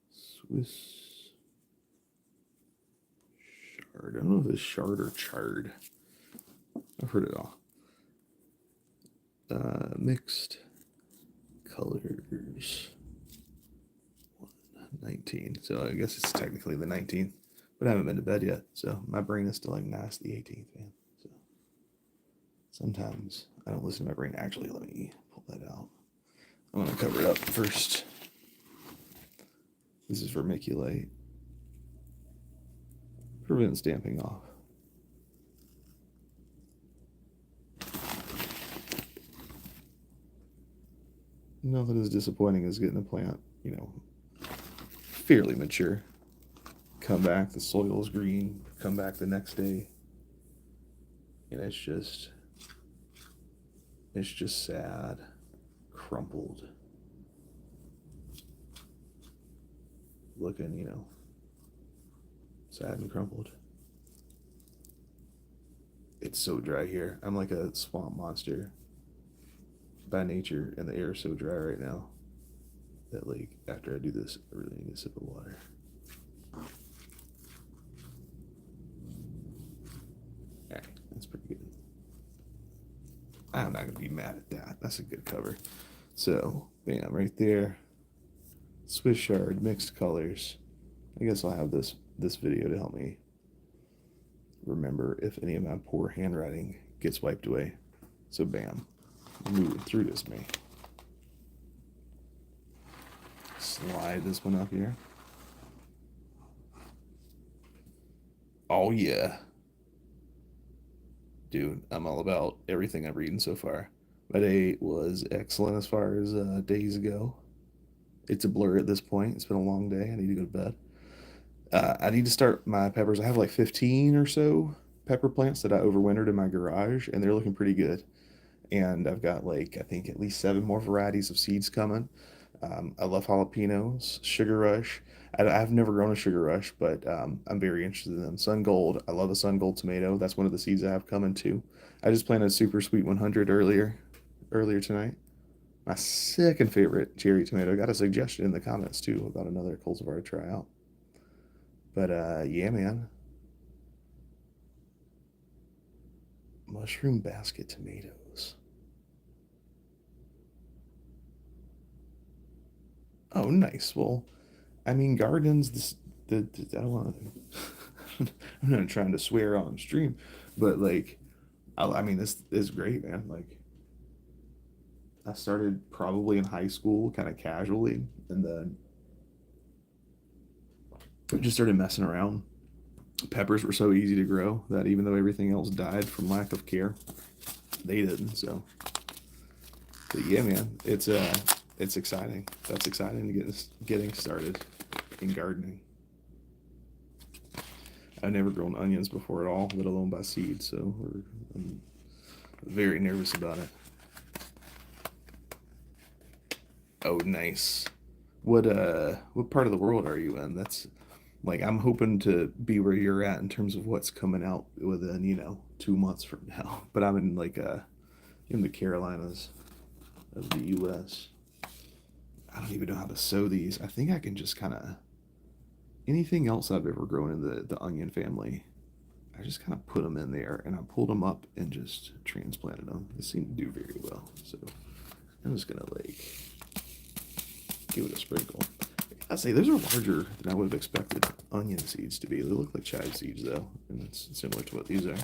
Swiss chard. I don't know if it's chard or chard. I've heard it all. Mixed colors. 19. So I guess it's technically the 19th, but I haven't been to bed yet, so my brain is still like, nah, it's the 18th, man. So sometimes I don't listen to my brain. Actually, let me pull that out. I'm gonna cover it up first. This is vermiculite. Prevent stamping off. Nothing as disappointing as getting a plant, you know, fairly mature. Come back, the soil is green. Come back the next day, and it's just sad, crumpled, looking, you know, sad and crumpled. It's so dry here. I'm like a swamp monster by nature, and the air is so dry right now that, like, after I do this, I really need a sip of water. Alright, that's pretty good. I'm not gonna be mad at that. That's a good cover. So, bam, right there. Swiss chard, mixed colors. I guess I'll have this video to help me remember if any of my poor handwriting gets wiped away. So bam, moving through this, man. Slide this one up here. Oh yeah. Dude, I'm all about everything I've reading so far. My day was excellent as far as days go. It's a blur at this point. It's been a long day. I need to go to bed. I need to start my peppers. I have like 15 or so pepper plants that I overwintered in my garage, and they're looking pretty good. And I've got, like, I think at least 7 more varieties of seeds coming. I love jalapenos, Sugar Rush. I've never grown a Sugar Rush, but I'm very interested in them. Sun Gold, I love a Sun Gold tomato. That's one of the seeds I have coming too. I just planted Super Sweet 100 earlier tonight. My second favorite cherry tomato. I got a suggestion in the comments too about another cultivar to try out. But yeah, man. Mushroom basket tomatoes. Oh, nice. Well, I mean, gardens. I don't want to. I'm not trying to swear on stream, but like, I mean, this is great, man. Like, I started probably in high school, kind of casually, and then I just started messing around. Peppers were so easy to grow that even though everything else died from lack of care, they didn't. So, but yeah, man, it's exciting. That's exciting to getting started in gardening. I've never grown onions before at all, let alone by seed. So I'm very nervous about it. Oh, nice. what part of the world are you in? That's like I'm hoping to be where you're at in terms of what's coming out within, 2 months from now. But I'm in the Carolinas of the US. I don't even know how to sow these. I think I can just kind of anything else I've ever grown in the onion family. I just kind of put them in there and I pulled them up and just transplanted them. They seem to do very well. So I'm just gonna like give it a sprinkle. I'd say those are larger than I would have expected onion seeds to be. They look like chive seeds though, and it's similar to what these are.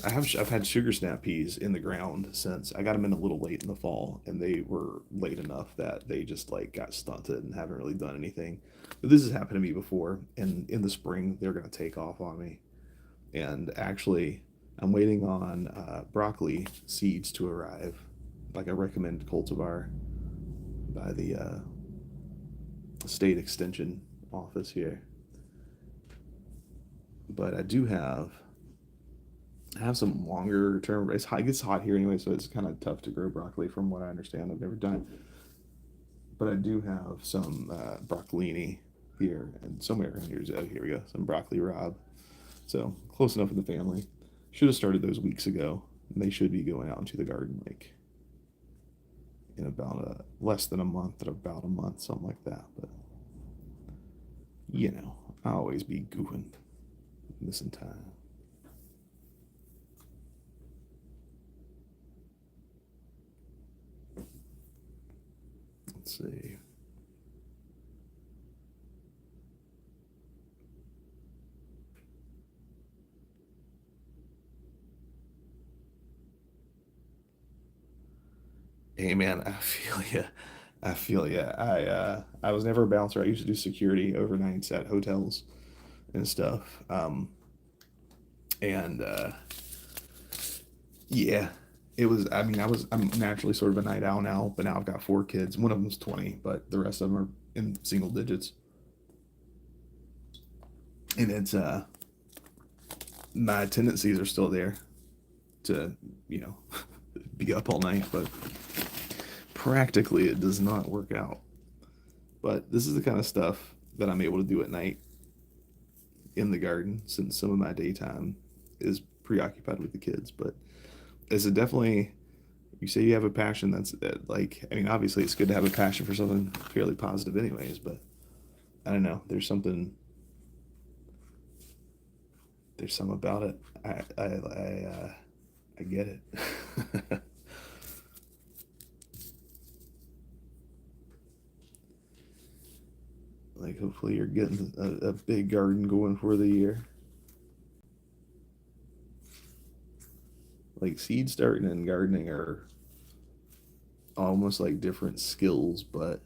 I've had sugar snap peas in the ground since I got them in a little late in the fall, and they were late enough that they just like got stunted and haven't really done anything. But this has happened to me before, and in the spring they're gonna take off on me. And actually, I'm waiting on broccoli seeds to arrive, like I recommend cultivar by the state extension office here. But I have some longer term. It's hot, it gets hot here anyway, so it's kind of tough to grow broccoli from what I understand. I've never done it, but I do have some broccolini here and somewhere here's oh here we go, some broccoli rabe. So close enough in the family. Should have started those weeks ago. And they should be going out into the garden like in about less than a month, at about a month, something like that. But I always be goofing, missing time. Let's see. Hey man, I feel you. I feel you. I was never a bouncer. I used to do security overnights at hotels and stuff. And yeah, it was. I mean, I'm naturally sort of a night owl now, but now I've got 4 kids. One of them's 20, but the rest of them are in single digits. And it's my tendencies are still there to you know be up all night, but practically it does not work out. But this is the kind of stuff that I'm able to do at night in the garden, since some of my daytime is preoccupied with the kids. But is it definitely, you say you have a passion, that's like, I mean, obviously it's good to have a passion for something fairly positive anyways, but I don't know, there's some about it. I get it. Like hopefully you're getting a big garden going for the year. Like seed starting and gardening are almost like different skills, but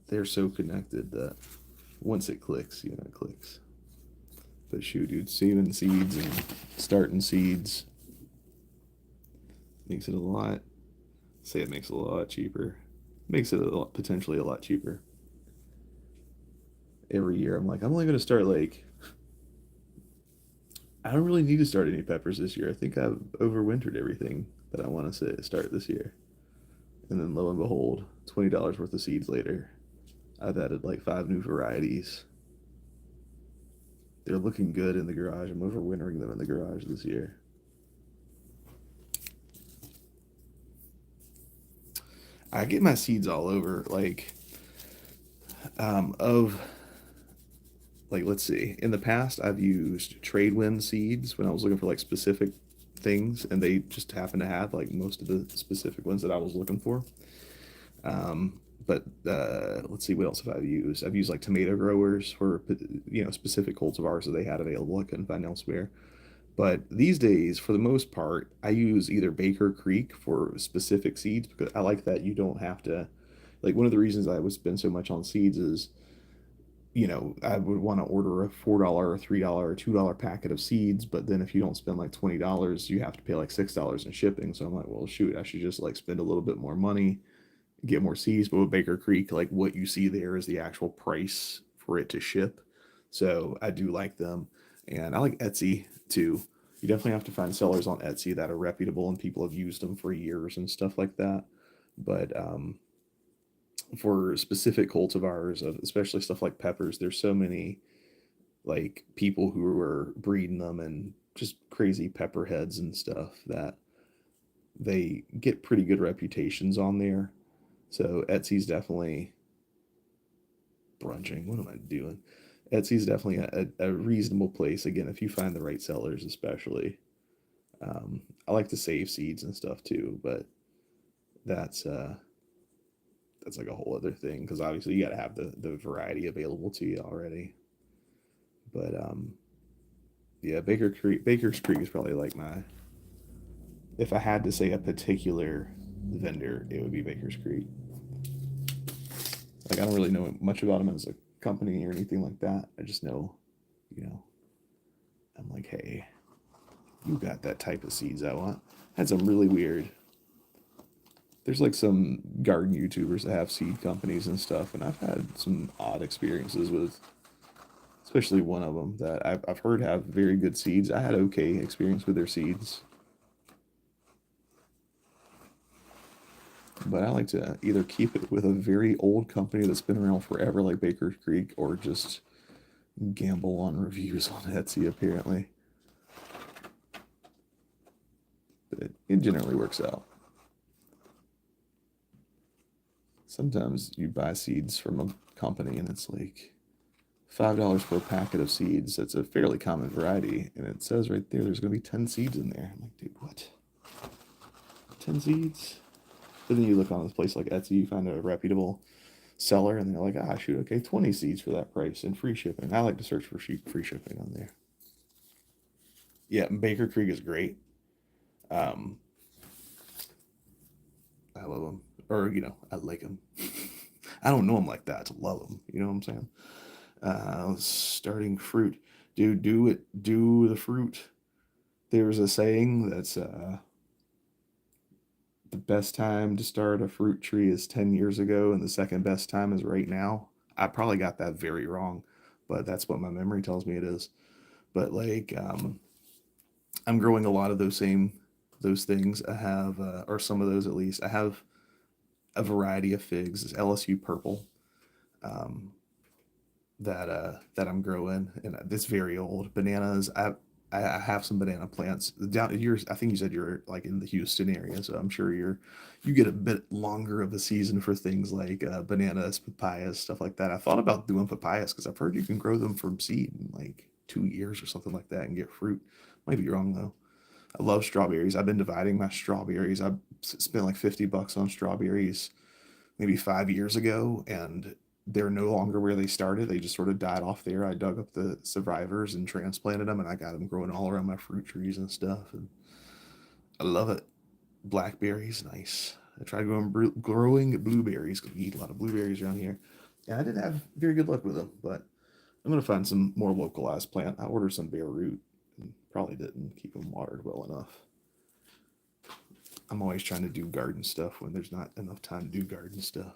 they're so connected that once it clicks, it clicks. But shoot, dude, saving seeds and starting seeds makes it a lot. Say it makes it a lot cheaper. Makes it potentially a lot cheaper. Every year, I'm like, I'm only going to start like, I don't really need to start any peppers this year. I think I've overwintered everything that I want to start this year. And then lo and behold, $20 worth of seeds later, I've added like 5 new varieties. They're looking good in the garage. I'm overwintering them in the garage this year. I get my seeds all over, of like let's see. In the past, I've used Tradewind seeds when I was looking for like specific things, and they just happen to have like most of the specific ones that I was looking for. But let's see, what else have I used? I've used like tomato growers for specific cultivars that they had available I couldn't find elsewhere. But these days, for the most part, I use either Baker Creek for specific seeds because I like that you don't have to. Like one of the reasons I would spend so much on seeds is, I would want to order a $4 or $3 or $2 packet of seeds, but then if you don't spend like $20, you have to pay like $6 in shipping. So I'm like, well, shoot, I should just like spend a little bit more money, get more seeds. But with Baker Creek, like what you see there is the actual price for it to ship. So I do like them, and I like Etsy too. You definitely have to find sellers on Etsy that are reputable and people have used them for years and stuff like that. But for specific cultivars of especially stuff like peppers, there's so many like people who are breeding them and just crazy pepper heads and stuff that they get pretty good reputations on there. So Etsy's definitely brunching. What am I doing? Etsy's definitely a reasonable place. Again, if you find the right sellers, especially. I like to save seeds and stuff too, but that's uh, that's like a whole other thing because obviously you got to have the variety available to you already. But yeah, Baker's Creek is probably like my. If I had to say a particular vendor, it would be Baker's Creek. Like I don't really know much about them as a company or anything like that. I just know, you know, I'm like, hey, you got that type of seeds I want. I had some really weird. There's like some garden YouTubers that have seed companies and stuff, and I've had some odd experiences with, especially one of them that I've heard have very good seeds. I had okay experience with their seeds, but I like to either keep it with a very old company that's been around forever, like Baker's Creek, or just gamble on reviews on Etsy. Apparently, but it generally works out. Sometimes you buy seeds from a company and it's like $5 for a packet of seeds. That's a fairly common variety, and it says right there there's going to be 10 seeds in there. I'm like, dude, what? 10 seeds? But then you look on this place like Etsy, you find a reputable seller, and they're like, ah, shoot, okay, 20 seeds for that price and free shipping. I like to search for free shipping on there. Yeah, Baker Creek is great. Um, I love them, or I like them. I don't know them like that to love them. You know what I'm saying? Starting fruit, dude, do it, do the fruit. There's a saying that's the best time to start a fruit tree is 10 years ago, and the second best time is right now. I probably got that very wrong, but that's what my memory tells me it is. But like, I'm growing a lot of those things. I have, or some of those at least. I have a variety of figs. It's LSU purple. Um, that I'm growing, and it's very old. Bananas. I have some banana plants down. I think you said you're like in the Houston area, so I'm sure you get a bit longer of a season for things like bananas, papayas, stuff like that. I thought about doing papayas because I've heard you can grow them from seed in like 2 years or something like that and get fruit. Might be wrong though. I love strawberries. I've been dividing my strawberries. I spent like $50 on strawberries maybe 5 years ago, and they're no longer where they started. They just sort of died off there. I dug up the survivors and transplanted them, and I got them growing all around my fruit trees and stuff. And I love it. Blackberries, nice. I tried growing blueberries because we eat a lot of blueberries around here, and I didn't have very good luck with them. But I'm gonna find some more localized plant. I ordered some bare root, and probably didn't keep them watered well enough. I'm always trying to do garden stuff when there's not enough time to do garden stuff.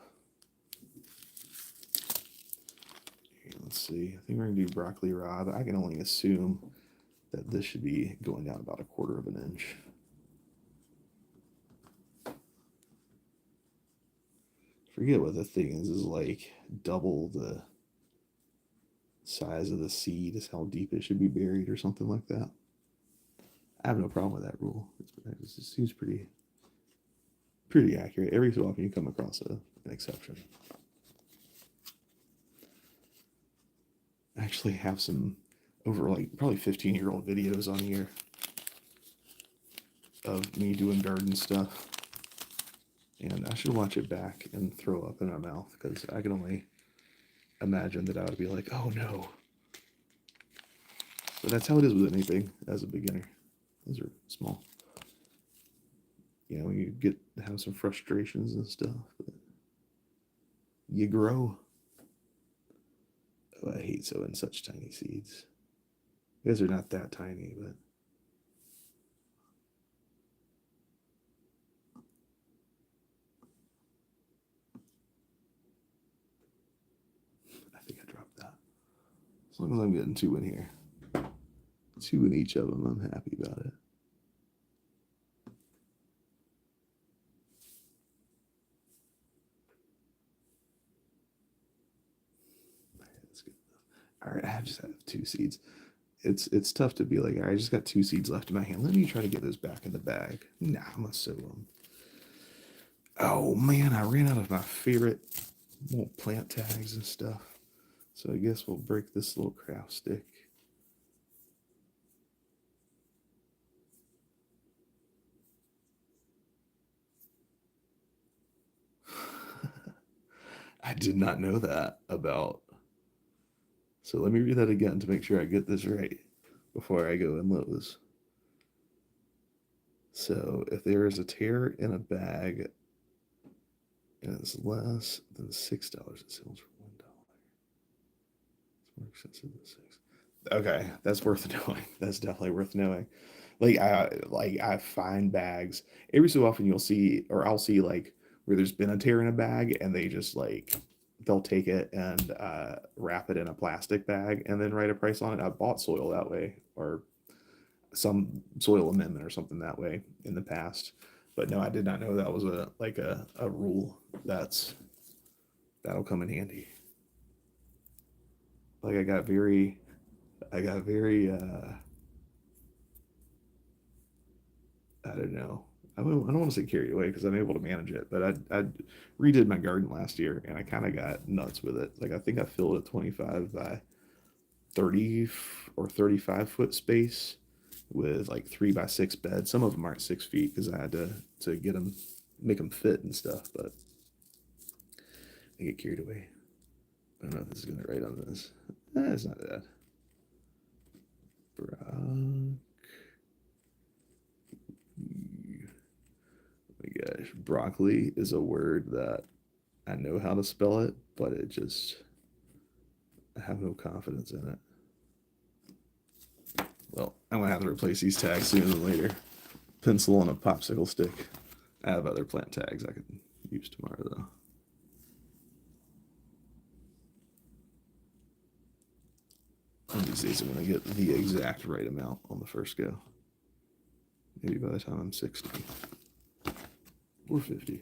Let's see. I think we're gonna do broccoli rabe. I can only assume that this should be going down about 1/4 of an inch. Forget what the thing is like double the size of the seed is how deep it should be buried or something like that. I have no problem with that rule. It seems pretty accurate. Every so often you come across an exception. I actually have some over like probably 15-year-old videos on here of me doing garden stuff. And I should watch it back and throw up in my mouth because I can only imagine that I would be like, oh no. But that's how it is with anything as a beginner. Those are small. You get have some frustrations and stuff, but you grow. Oh, I hate sowing such tiny seeds. You guys are not that tiny, but I think I dropped that. As long as I'm getting two in here. 2 in each of them. I'm happy about it. That's good. All right, I just have 2 seeds. It's tough to be like, all right, I just got 2 seeds left in my hand. Let me try to get those back in the bag. Nah, I'm gonna sow them. Oh man, I ran out of my favorite little plant tags and stuff. So I guess we'll break this little craft stick. I did not know that about. So let me read that again to make sure I get this right before I go and Lowe's. So if there is a tear in a bag and it's less than $6, it sells for $1. It's more expensive than 6. Okay, that's worth knowing. That's definitely worth knowing. I find bags every so often. You'll see, or I'll see, like where there's been a tear in a bag, and they just like they'll take it and wrap it in a plastic bag and then write a price on it. I bought soil that way, or some soil amendment or something that way in the past. But no, I did not know that was a rule that'll come in handy. Like I got very I don't know. I don't want to say carried away because I'm able to manage it, but I redid my garden last year and I kind of got nuts with it. Like I think I filled a 25 by 30 or 35 foot space with like 3 by 6 beds. Some of them aren't 6 feet because I had to get them, make them fit and stuff, but I get carried away. I don't know if this is gonna write on this. It's not bad. Brock. Oh my gosh, broccoli is a word that I know how to spell it, but I have no confidence in it. Well, I'm gonna have to replace these tags sooner than later. Pencil and a popsicle stick. I have other plant tags I could use tomorrow though. One of these days I'm gonna get the exact right amount on the first go. Maybe by the time I'm 60. Or 50.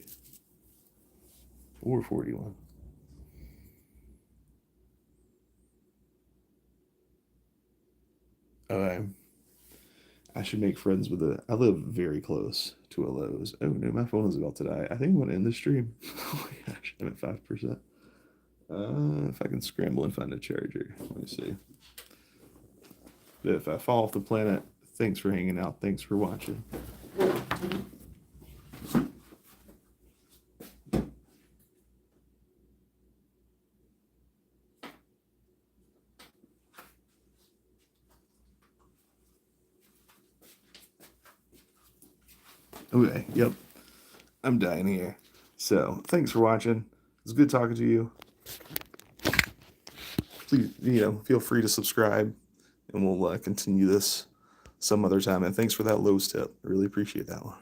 Or 41. I should make friends with I live very close to a Lowe's. Oh no, my phone is about to die. I think I'm gonna end the stream. Oh my gosh, I'm at 5%. If I can scramble and find a charger. Let me see. But if I fall off the planet, thanks for hanging out. Thanks for watching. Okay, yep. I'm dying here. So, thanks for watching. It's good talking to you. Please, feel free to subscribe, and we'll continue this some other time. And thanks for that Lowe's tip. I really appreciate that one.